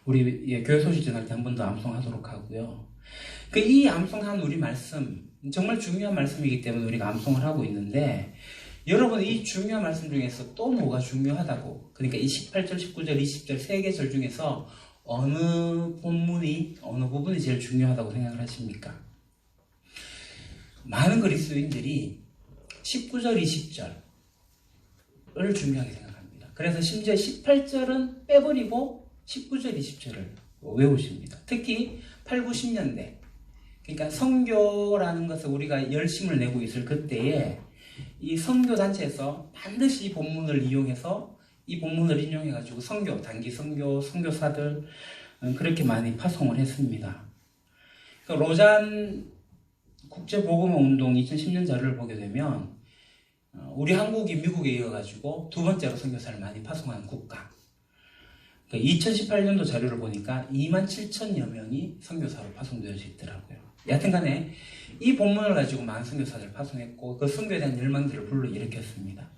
우리 교회 소식 전할 때 한 번 더 암송하도록 하고요. 이 암송한 우리 말씀 정말 중요한 말씀이기 때문에 우리가 암송을 하고 있는데, 여러분 이 중요한 말씀 중에서 또 뭐가 중요하다고, 그러니까 이 18절, 19절, 20절 세 개 절 중에서 어느 부분이 제일 중요하다고 생각을 하십니까? 많은 그리스도인들이 19절, 20절을 중요하게 생각합니다. 그래서 심지어 18절은 빼버리고 19절, 20절을 외우십니다. 특히 8, 90년대, 그러니까 선교라는 것을 우리가 열심을 내고 있을 그때에 이 선교단체에서 반드시 이 본문을 이용해서 이 본문을 인용해가지고 단기 선교사들 그렇게 많이 파송을 했습니다. 로잔 국제복음운동 2010년 자료를 보게 되면 우리 한국이 미국에 이어가지고 두 번째로 선교사를 많이 파송한 국가. 2018년도 자료를 보니까 27,000여 명이 선교사로 파송되어져 있더라고요. 여하튼 간에 이 본문을 가지고 많은 선교사들을 파송했고 그 선교에 대한 열망들을 불러일으켰습니다.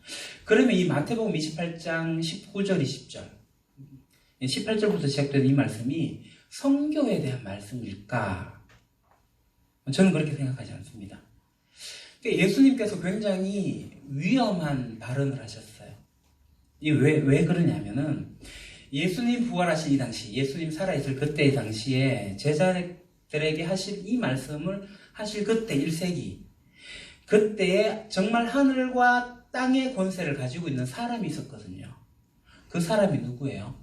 그러면 이 마태복음 28장 19절 20절 18절부터 시작되는 이 말씀이 선교에 대한 말씀일까? 저는 그렇게 생각하지 않습니다. 예수님께서 굉장히 위험한 발언을 하셨어요. 왜 그러냐면은 예수님 부활하신 이 당시, 예수님 살아있을 그때의 당시에 제자들에게 하실 이 말씀을 하실 그때 1세기, 그때에 정말 하늘과 땅의 권세를 가지고 있는 사람이 있었거든요. 그 사람이 누구예요?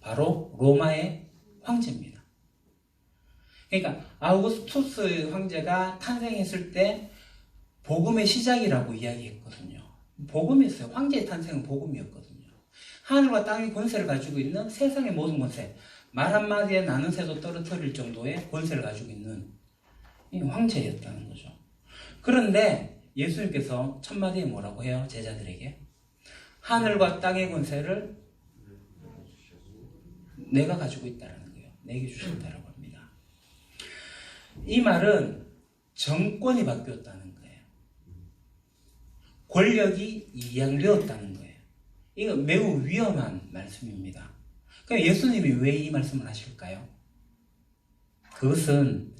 바로 로마의 황제입니다. 그러니까 아우구스투스 황제가 탄생했을 때 복음의 시작이라고 이야기했거든요. 복음이었어요. 황제의 탄생은 복음이었거든요. 하늘과 땅의 권세를 가지고 있는 세상의 모든 권세, 말 한마디에 나는 새도 떨어뜨릴 정도의 권세를 가지고 있는 이 황제였다는 거죠. 그런데 예수님께서 첫 마디에 뭐라고 해요? 제자들에게 하늘과 땅의 권세를 내가 가지고 있다는 거예요. 내게 주셨다라고 합니다. 이 말은 정권이 바뀌었다는 거예요. 권력이 이양되었다는 거예요. 이거 매우 위험한 말씀입니다. 그럼 예수님이 왜 이 말씀을 하실까요? 그것은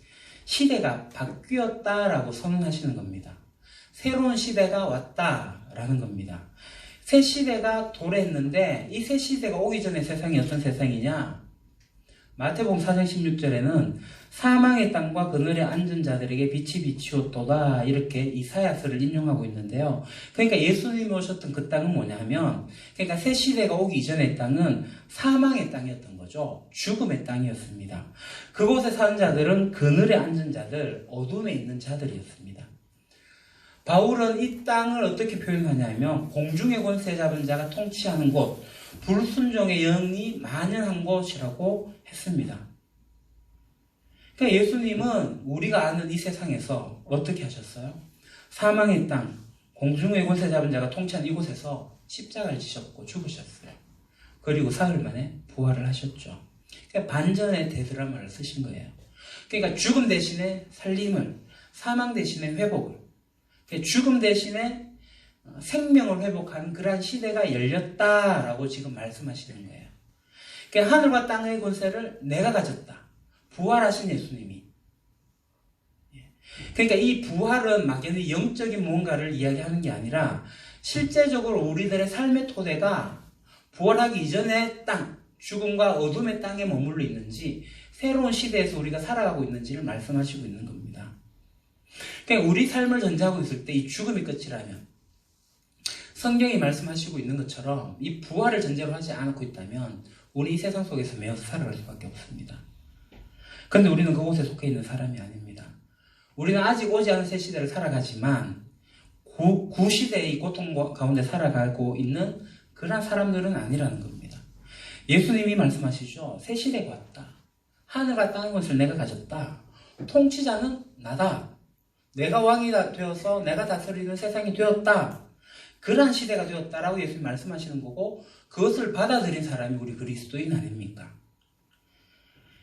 시대가 바뀌었다라고 선언하시는 겁니다. 새로운 시대가 왔다라는 겁니다. 새 시대가 도래했는데 이 새 시대가 오기 전에 세상이 어떤 세상이냐? 마태복음 4장 16절에는 사망의 땅과 그늘에 앉은 자들에게 빛이 비치었도다, 이렇게 이사야서를 인용하고 있는데요. 그러니까 예수님이 오셨던 그 땅은 뭐냐 하면, 그러니까 새 시대가 오기 이전의 땅은 사망의 땅이었던 거죠. 죽음의 땅이었습니다. 그곳에 사는 자들은 그늘에 앉은 자들, 어둠에 있는 자들이었습니다. 바울은 이 땅을 어떻게 표현하냐면 공중의 권세 잡은 자가 통치하는 곳, 불순종의 영이 만연한 곳이라고 했습니다. 그러니까 예수님은 우리가 아는 이 세상에서 어떻게 하셨어요? 사망의 땅, 공중의 권세 잡은 자가 통치한 이곳에서 십자가를 지셨고 죽으셨어요. 그리고 사흘 만에 부활을 하셨죠. 그러니까 반전의 대드라마를 쓰신 거예요. 그러니까 죽음 대신에 살림을, 사망 대신에 회복을, 죽음 대신에 생명을 회복하는 그러한 시대가 열렸다라고 지금 말씀하시는 거예요. 그러니까 하늘과 땅의 권세를 내가 가졌다. 부활하신 예수님이. 그러니까 이 부활은 막연히 영적인 뭔가를 이야기하는 게 아니라 실제적으로 우리들의 삶의 토대가 부활하기 이전의 땅, 죽음과 어둠의 땅에 머물러 있는지, 새로운 시대에서 우리가 살아가고 있는지를 말씀하시고 있는 겁니다. 그러니까 우리 삶을 전제하고 있을 때 이 죽음이 끝이라면, 성경이 말씀하시고 있는 것처럼 이 부활을 전제로 하지 않고 있다면 우리 이 세상 속에서 매여서 살아갈 수밖에 없습니다. 그런데 우리는 그곳에 속해 있는 사람이 아닙니다. 우리는 아직 오지 않은 새 시대를 살아가지만 구시대의 고통 가운데 살아가고 있는 그런 사람들은 아니라는 겁니다. 예수님이 말씀하시죠. 새 시대가 왔다. 하늘과 땅의 것을 내가 가졌다. 통치자는 나다. 내가 왕이 되어서 내가 다스리는 세상이 되었다. 그러한 시대가 되었다라고 예수님 말씀하시는 거고, 그것을 받아들인 사람이 우리 그리스도인 아닙니까?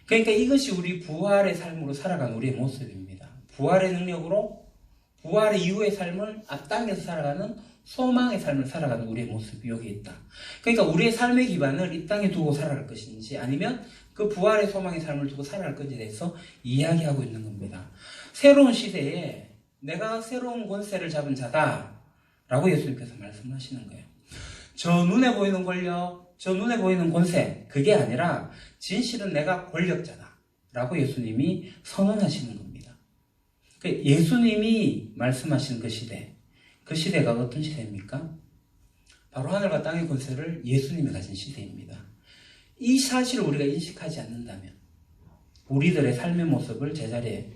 그러니까 이것이 우리 부활의 삶으로 살아가는 우리의 모습입니다. 부활의 능력으로 부활 이후의 삶을 앞당겨서 살아가는 소망의 삶을 살아가는 우리의 모습이 여기 있다. 그러니까 우리의 삶의 기반을 이 땅에 두고 살아갈 것인지 아니면 그 부활의 소망의 삶을 두고 살아갈 것인지에 대해서 이야기하고 있는 겁니다. 새로운 시대에 내가 새로운 권세를 잡은 자다 라고 예수님께서 말씀하시는 거예요. 저 눈에 보이는 권력, 저 눈에 보이는 권세, 그게 아니라 진실은 내가 권력자다 라고 예수님이 선언하시는 겁니다. 예수님이 말씀하시는 그 시대, 그 시대가 어떤 시대입니까? 바로 하늘과 땅의 권세를 예수님이 가진 시대입니다. 이 사실을 우리가 인식하지 않는다면 우리들의 삶의 모습을 제자리에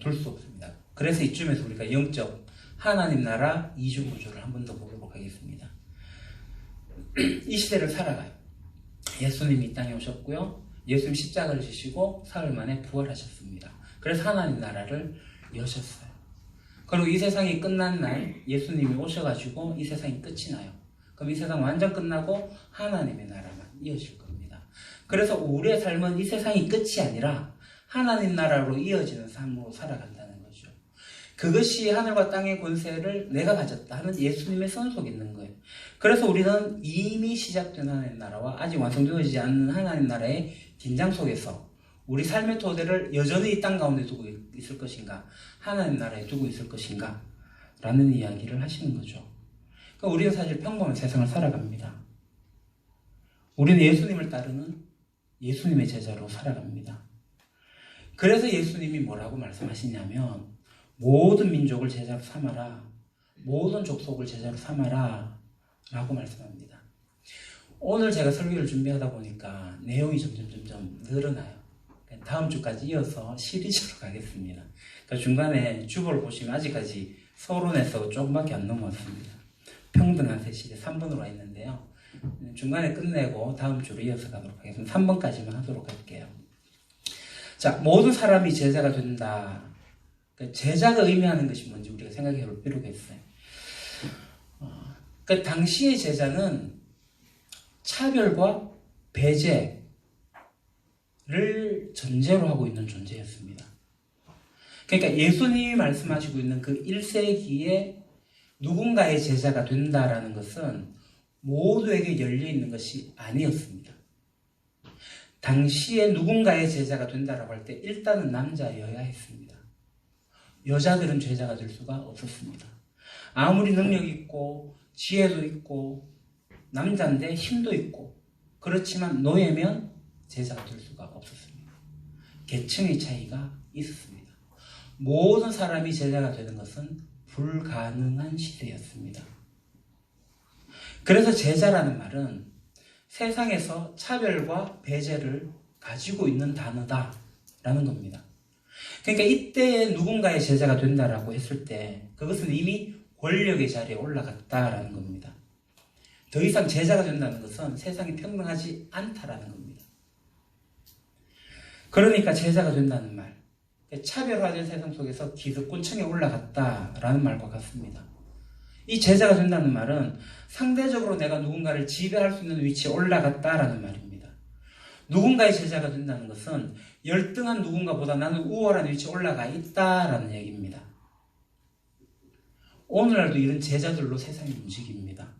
둘 수 없습니다. 그래서 이쯤에서 우리가 영적 하나님 나라 이중구조를 한 번 더 보도록 하겠습니다. 이 시대를 살아가요. 예수님이 이 땅에 오셨고요. 예수님 십자가를 지시고 사흘 만에 부활하셨습니다. 그래서 하나님 나라를 여셨어요. 그리고 이 세상이 끝난 날 예수님이 오셔가지고 이 세상이 끝이 나요. 그럼 이 세상 완전 끝나고 하나님의 나라만 이어질 겁니다. 그래서 우리의 삶은 이 세상이 끝이 아니라 하나님 나라로 이어지는 삶으로 살아간다는 거죠. 그것이 하늘과 땅의 권세를 내가 가졌다 하는 예수님의 선 속에 있는 거예요. 그래서 우리는 이미 시작된 하나님 나라와 아직 완성되어지지 않는 하나님 나라의 긴장 속에서 우리 삶의 토대를 여전히 이 땅 가운데 두고 있을 것인가, 하나님 나라에 두고 있을 것인가 라는 이야기를 하시는 거죠. 그러니까 우리는 사실 평범한 세상을 살아갑니다. 우리는 예수님을 따르는 예수님의 제자로 살아갑니다. 그래서 예수님이 뭐라고 말씀하시냐면 모든 민족을 제자로 삼아라. 모든 족속을 제자로 삼아라. 라고 말씀합니다. 오늘 제가 설교를 준비하다 보니까 내용이 점점 늘어나요. 다음 주까지 이어서 시리즈로 가겠습니다. 그러니까 중간에 주보를 보시면 아직까지 서론에서 조금밖에 안 넘었습니다. 평등한 세시대 3번으로 와 있는데요. 중간에 끝내고 다음 주로 이어서 가도록 하겠습니다. 3번까지만 하도록 할게요. 자, 모든 사람이 제자가 된다. 그러니까 제자가 의미하는 것이 뭔지 우리가 생각해 볼 필요가 있어요. 그러니까 당시의 제자는 차별과 배제를 전제로 하고 있는 존재였습니다. 그러니까 예수님이 말씀하시고 있는 그 1세기에 누군가의 제자가 된다라는 것은 모두에게 열려 있는 것이 아니었습니다. 당시에 누군가의 제자가 된다라고 할 때 일단은 남자여야 했습니다. 여자들은 제자가 될 수가 없었습니다. 아무리 능력 있고 지혜도 있고 남자인데 힘도 있고 그렇지만 노예면 제자가 될 수가 없었습니다. 계층의 차이가 있었습니다. 모든 사람이 제자가 되는 것은 불가능한 시대였습니다. 그래서 제자라는 말은 세상에서 차별과 배제를 가지고 있는 단어다라는 겁니다. 그러니까 이때 누군가의 제자가 된다라고 했을 때 그것은 이미 권력의 자리에 올라갔다라는 겁니다. 더 이상 제자가 된다는 것은 세상이 평등하지 않다라는 겁니다. 그러니까 제자가 된다는 말, 차별화된 세상 속에서 기득권층에 올라갔다라는 말과 같습니다. 이 제자가 된다는 말은 상대적으로 내가 누군가를 지배할 수 있는 위치에 올라갔다라는 말입니다. 누군가의 제자가 된다는 것은 열등한 누군가보다 나는 우월한 위치에 올라가 있다라는 얘기입니다. 오늘날도 이런 제자들로 세상이 움직입니다.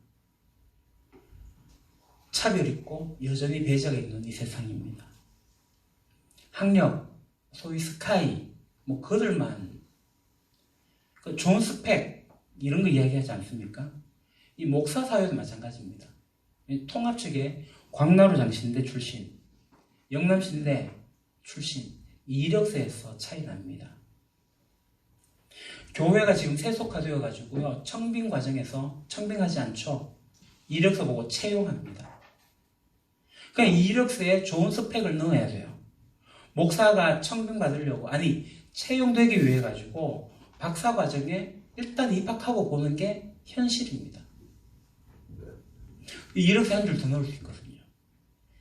차별 있고 여전히 배제가 있는 이 세상입니다. 학력, 소위 스카이, 그들만 좋은 스펙 이런 거 이야기하지 않습니까? 이 목사 사회도 마찬가지입니다. 통합 측에 광나루 장신대 출신, 영남신대 출신, 이력서에서 차이 납니다. 교회가 지금 세속화되어 가지고요, 청빙 과정에서 청빙하지 않죠. 이력서 보고 채용합니다. 그러니까 이력서에 좋은 스펙을 넣어야 돼요. 목사가 청빙 받으려고, 채용되기 위해 가지고 박사 과정에 일단 입학하고 보는 게 현실입니다. 이력서에 한 줄 더 넣을 수 있거든요.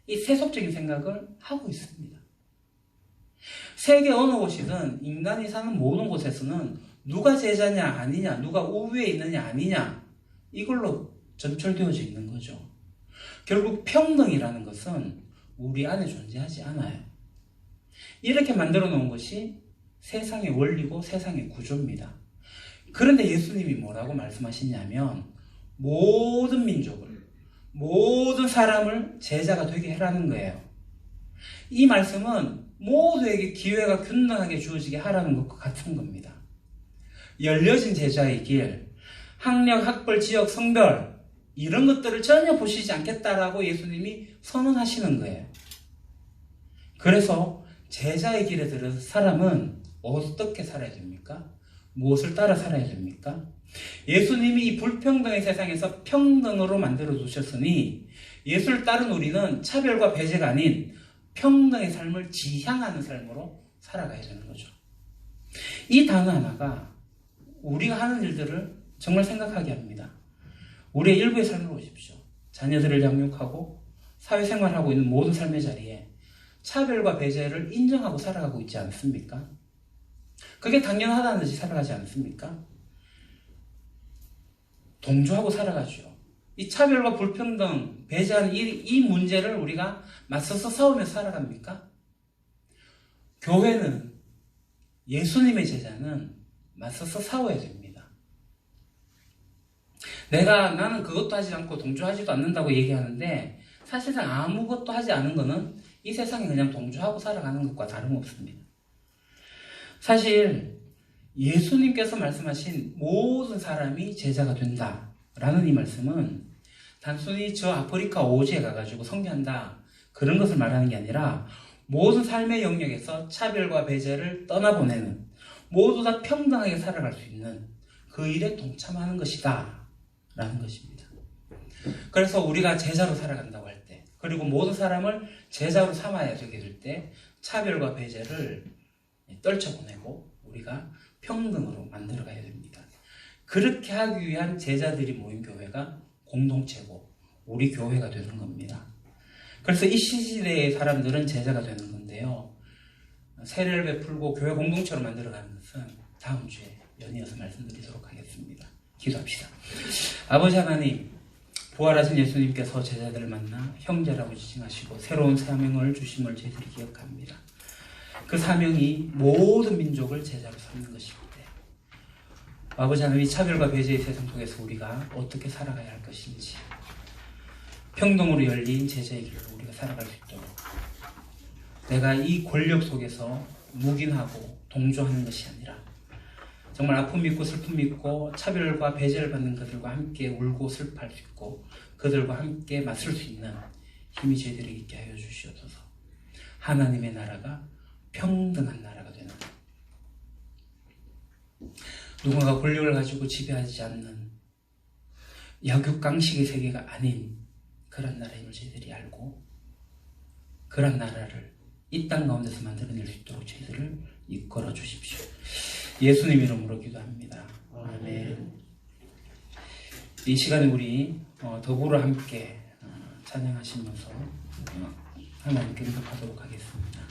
이 세속적인 생각을 하고 있습니다. 세계 어느 곳이든 인간이 사는 모든 곳에서는 누가 제자냐 아니냐, 누가 우위에 있느냐 아니냐, 이걸로 점철되어져 있는 거죠. 결국 평등이라는 것은 우리 안에 존재하지 않아요. 이렇게 만들어 놓은 것이 세상의 원리고 세상의 구조입니다. 그런데 예수님이 뭐라고 말씀하시냐면 모든 민족을, 모든 사람을 제자가 되게 해라는 거예요. 이 말씀은 모두에게 기회가 균등하게 주어지게 하라는 것과 같은 겁니다. 열려진 제자의 길, 학력, 학벌, 지역, 성별 이런 것들을 전혀 보시지 않겠다라고 예수님이 선언하시는 거예요. 그래서 제자의 길에 들어서 사람은 어떻게 살아야 됩니까? 무엇을 따라 살아야 됩니까? 예수님이 이 불평등의 세상에서 평등으로 만들어 두셨으니 예수를 따른 우리는 차별과 배제가 아닌 평등의 삶을 지향하는 삶으로 살아가야 되는 거죠. 이 단어 하나가 우리가 하는 일들을 정말 생각하게 합니다. 우리의 일부의 삶을 보십시오. 자녀들을 양육하고 사회생활하고 있는 모든 삶의 자리에 차별과 배제를 인정하고 살아가고 있지 않습니까? 그게 당연하다는 듯이 살아가지 않습니까? 동조하고 살아가죠. 이 차별과 불평등, 배제하는 이 문제를 우리가 맞서서 싸우며 살아갑니까? 교회는, 예수님의 제자는 맞서서 싸워야 됩니다. 나는 그것도 하지 않고 동조하지도 않는다고 얘기하는데 사실상 아무것도 하지 않은 거는 이 세상에 그냥 동조하고 살아가는 것과 다름없습니다. 사실 예수님께서 말씀하신 모든 사람이 제자가 된다라는 이 말씀은 단순히 저 아프리카 오지에 가가지고 성교한다 그런 것을 말하는 게 아니라 모든 삶의 영역에서 차별과 배제를 떠나보내는, 모두 다 평등하게 살아갈 수 있는 그 일에 동참하는 것이다 라는 것입니다. 그래서 우리가 제자로 살아간다고 할 때, 그리고 모든 사람을 제자로 삼아야 되게 될 때 차별과 배제를 떨쳐보내고 우리가 평등으로 만들어가야 됩니다. 그렇게 하기 위한 제자들이 모인 교회가 공동체고 우리 교회가 되는 겁니다. 그래서 이 시대의 사람들은 제자가 되는 건데요. 세례를 베풀고 교회 공동체로 만들어가는 것은 다음 주에 연이어서 말씀드리도록 하겠습니다. 기도합시다. 아버지 하나님, 부활하신 예수님께서 제자들을 만나 형제라고 지칭하시고 새로운 사명을 주심을 저희들이 기억합니다. 그 사명이 모든 민족을 제자로 삼는 것입니다. 아버지 하나님, 차별과 배제의 세상 속에서 우리가 어떻게 살아가야 할 것인지, 평등으로 열린 제자의 길로 우리가 살아갈 수 있도록, 내가 이 권력 속에서 묵인하고 동조하는 것이 아니라 정말 아픔 있고 슬픔 있고 차별과 배제를 받는 그들과 함께 울고 슬퍼할 수 있고 그들과 함께 맞설 수 있는 힘이 저희들에게 있게 하여 주시옵소서. 하나님의 나라가 평등한 나라가 되는, 누군가 권력을 가지고 지배하지 않는 약육강식의 세계가 아닌 그런 나라임을 저희들이 알고 그런 나라를 이 땅 가운데서 만들어낼 수 있도록 저희들을 이끌어 주십시오. 예수님 이름으로 기도합니다. 아멘. 이 시간에 우리 더불어 함께 찬양하시면서 하나님께 응답하도록 하겠습니다.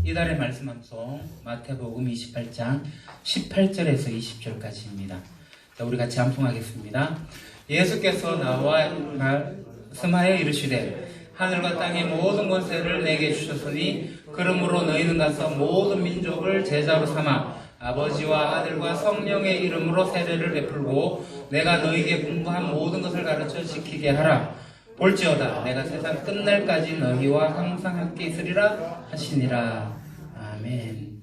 이달의 말씀 함송 마태복음 28장 18절에서 20절까지입니다. 자, 우리 같이 함송하겠습니다. 예수께서 나와 말씀하여 이르시되 하늘과 땅의 모든 권세를 내게 주셨으니 그러므로 너희는 가서 모든 민족을 제자로 삼아 아버지와 아들과 성령의 이름으로 세례를 베풀고 내가 너희에게 분부한 모든 것을 가르쳐 지키게 하라. 볼지어다 내가 세상 끝날까지 너희와 항상 함께 있으리라 하시니라. 아멘.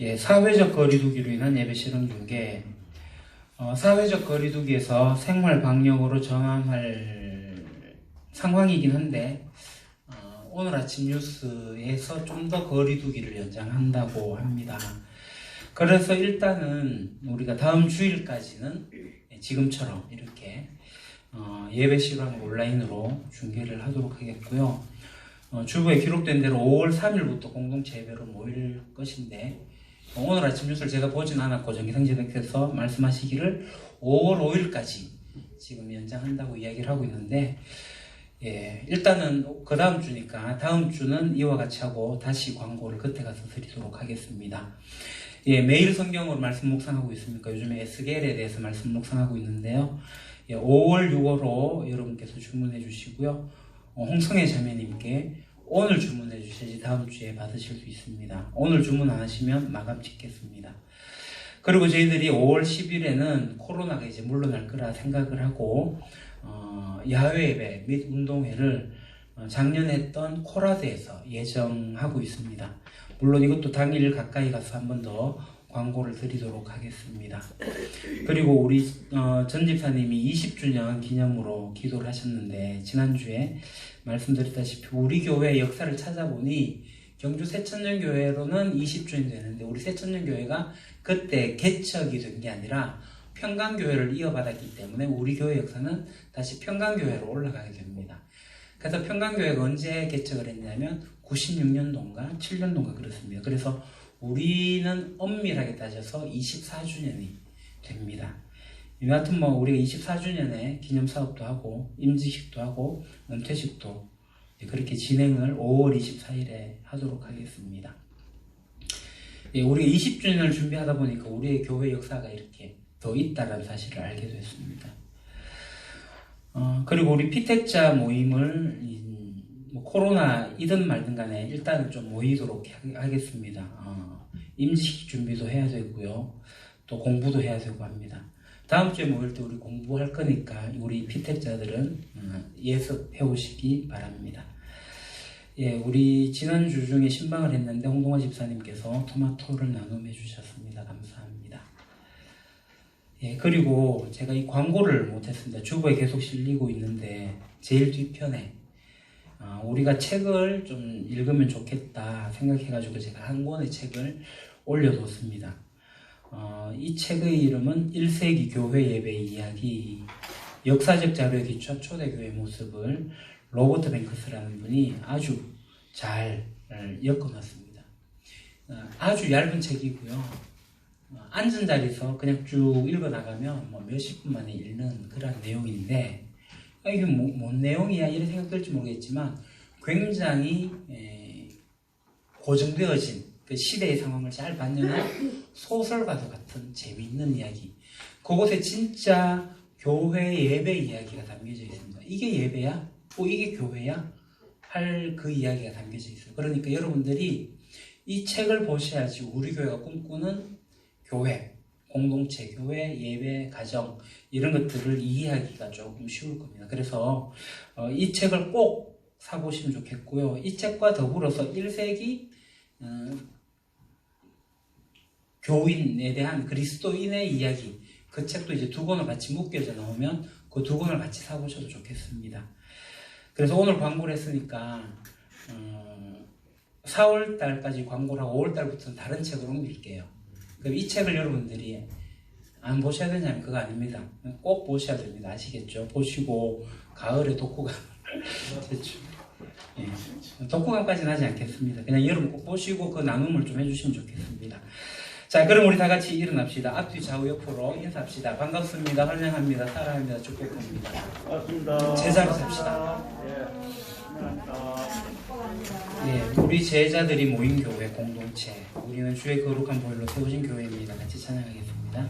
예, 사회적 거리두기로 인한 예배 실험 중에 사회적 거리두기에서 생활 방역으로 정함할 상황이긴 한데 오늘 아침 뉴스에서 좀 더 거리두기를 연장한다고 합니다. 그래서 일단은 우리가 다음 주일까지는 지금처럼 이렇게 예배 시간 온라인으로 중계를 하도록 하겠고요. 주부에 기록된 대로 5월 3일부터 공동체 예배로 모일 것인데 오늘 아침 뉴스를 제가 보진 않았고 정기상제님께서 말씀하시기를 5월 5일까지 지금 연장한다고 이야기를 하고 있는데 일단은 그 다음 주니까 다음 주는 이와 같이 하고 다시 광고를 그때 가서 드리도록 하겠습니다. 매일 성경으로 말씀 묵상하고 있으니까 요즘에 에스겔에 대해서 말씀 묵상하고 있는데요. 5월 6월로 여러분께서 주문해 주시고요. 홍성애 자매님께 오늘 주문해 주셔야지 다음 주에 받으실 수 있습니다. 오늘 주문 안 하시면 마감 짓겠습니다. 그리고 저희들이 5월 10일에는 코로나가 이제 물러날 거라 생각을 하고 야외 예배 및 운동회를 작년에 했던 코라드에서 예정하고 있습니다. 물론 이것도 당일 가까이 가서 한 번 더 광고를 드리도록 하겠습니다. 그리고 우리 전 집사님이 20주년 기념으로 기도를 하셨는데 지난주에 말씀드렸다시피 우리 교회 역사를 찾아보니 경주 새천년교회로는 20주년 되는데 우리 새천년교회가 그때 개척이 된 게 아니라 평강교회를 이어받았기 때문에 우리 교회 역사는 다시 평강교회로 올라가게 됩니다. 그래서 평강교회가 언제 개척을 했냐면 96년도인가 7년도인가 그렇습니다. 그래서 우리는 엄밀하게 따져서 24주년이 됩니다. 여하튼 우리가 24주년에 기념사업도 하고 임직식도 하고 은퇴식도 그렇게 진행을 5월 24일에 하도록 하겠습니다. 우리가 20주년을 준비하다 보니까 우리의 교회 역사가 이렇게 더 있다는 사실을 알게 됐습니다. 그리고 우리 피택자 모임을 코로나이든 말든 간에 일단은 좀 모이도록 하겠습니다. 임직 준비도 해야 되고요. 또 공부도 해야 되고 합니다. 다음 주에 모일 때 우리 공부할 거니까 우리 피택자들은 예습해 오시기 바랍니다. 우리 지난주 중에 신방을 했는데 홍동화 집사님께서 토마토를 나눔해 주셨습니다. 감사합니다. 그리고 제가 이 광고를 못했습니다. 주보에 계속 실리고 있는데 제일 뒤편에 우리가 책을 좀 읽으면 좋겠다 생각해가지고 제가 한 권의 책을 올려뒀습니다. 이 책의 이름은 1세기 교회 예배 이야기, 역사적 자료에 기초한 초대교회 모습을 로버트 뱅크스라는 분이 아주 잘 엮어놨습니다. 아주 얇은 책이고요. 앉은 자리에서 그냥 쭉 읽어나가면 몇십 분 만에 읽는 그런 내용인데 이게 뭔 내용이야 이런 생각 들지 모르겠지만 굉장히 고정되어진 그 시대의 상황을 잘 반영한 소설과도 같은 재미있는 이야기. 그곳에 진짜 교회 예배 이야기가 담겨져 있습니다. 이게 예배야? 이게 교회야? 할 그 이야기가 담겨져 있어요. 그러니까 여러분들이 이 책을 보셔야지 우리 교회가 꿈꾸는 교회, 공동체, 교회, 예배, 가정 이런 것들을 이해하기가 조금 쉬울 겁니다. 그래서 이 책을 꼭 사보시면 좋겠고요. 이 책과 더불어서 1세기 교인에 대한 그리스도인의 이야기 그 책도 이제 두 권을 같이 묶여져 나오면 그 두 권을 같이 사보셔도 좋겠습니다. 그래서 오늘 광고를 했으니까 4월 달까지 광고를 하고 5월 달부터는 다른 책을 옮길게요. 그럼 이 책을 여러분들이 안 보셔야 되냐면 그거 아닙니다. 꼭 보셔야 됩니다. 아시겠죠? 보시고 가을에 독후감 대충 독후감까지는 하지 않겠습니다. 그냥 여러분 꼭 보시고 그 나눔을 좀 해주시면 좋겠습니다. 자, 그럼 우리 다 같이 일어납시다. 앞뒤 좌우 옆으로 인사합시다. 반갑습니다. 환영합니다. 사랑합니다. 축복합니다. 고맙습니다. 제자로 삽시다. 우리 제자들이 모인 교회 공동체. 우리는 주의 거룩한 보혈로 세워진 교회입니다. 같이 찬양하겠습니다.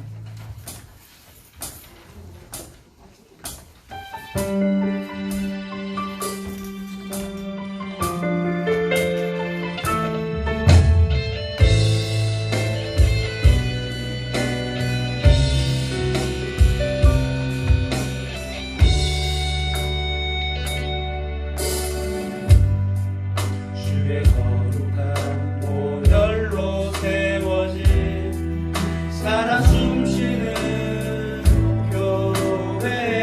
살아 숨쉬는 교회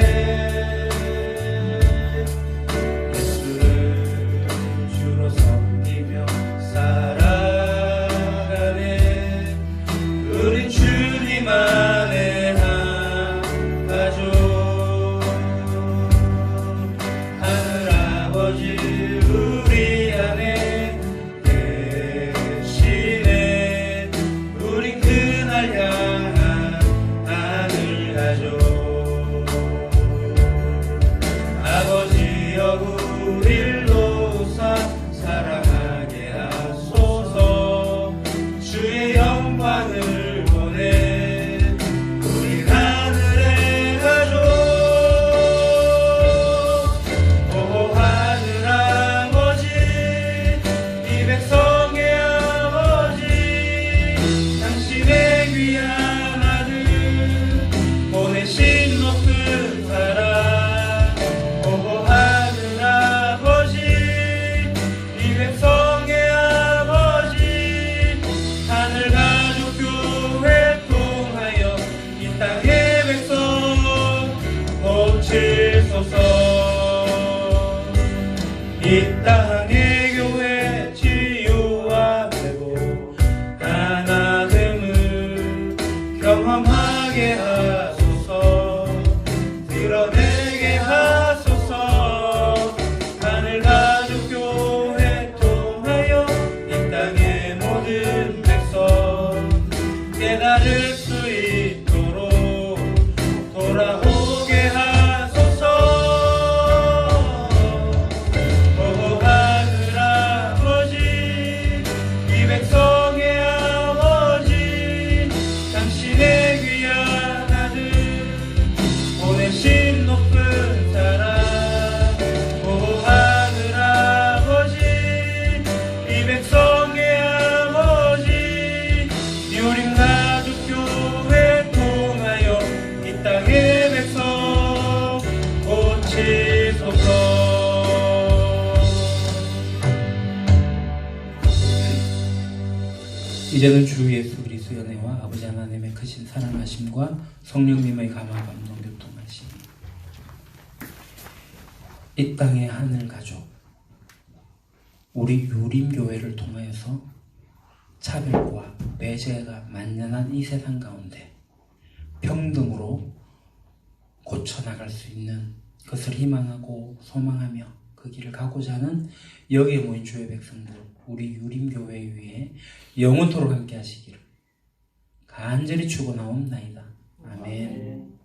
이 땅의 교회 치유와 회복 하나됨을 경험하게 하소서. 드러내게 하소서. 하늘 가족 교회 통하여 이 땅의 모든 백성 깨달을 수 있도록 돌아오게 하소서. 보고 하늘 아버지, 이 백성의 아버지, 당신의 귀한 아들 보내신 높은 사랑. 보고 하늘 아버지, 이 백성의 아버지, 유림 가족교회 통하여 이 땅의 백성 고치소서. 이제는 주 예수 그리스도의 은혜와 아버지 하나님의 크신 사랑하심과 성령님의 감화 감동 교통하심, 이 땅의 하늘 가족 우리 유림교회를 통하여서 차별과 배제가 만연한 이 세상 가운데 평등으로 고쳐나갈 수 있는 것을 희망하고 소망하며 그 길을 가고자 하는 여기에 모인 주의 백성들, 우리 유림교회 위에 영원토록 함께 하시기를 간절히 축원하옵나이다. 아멘.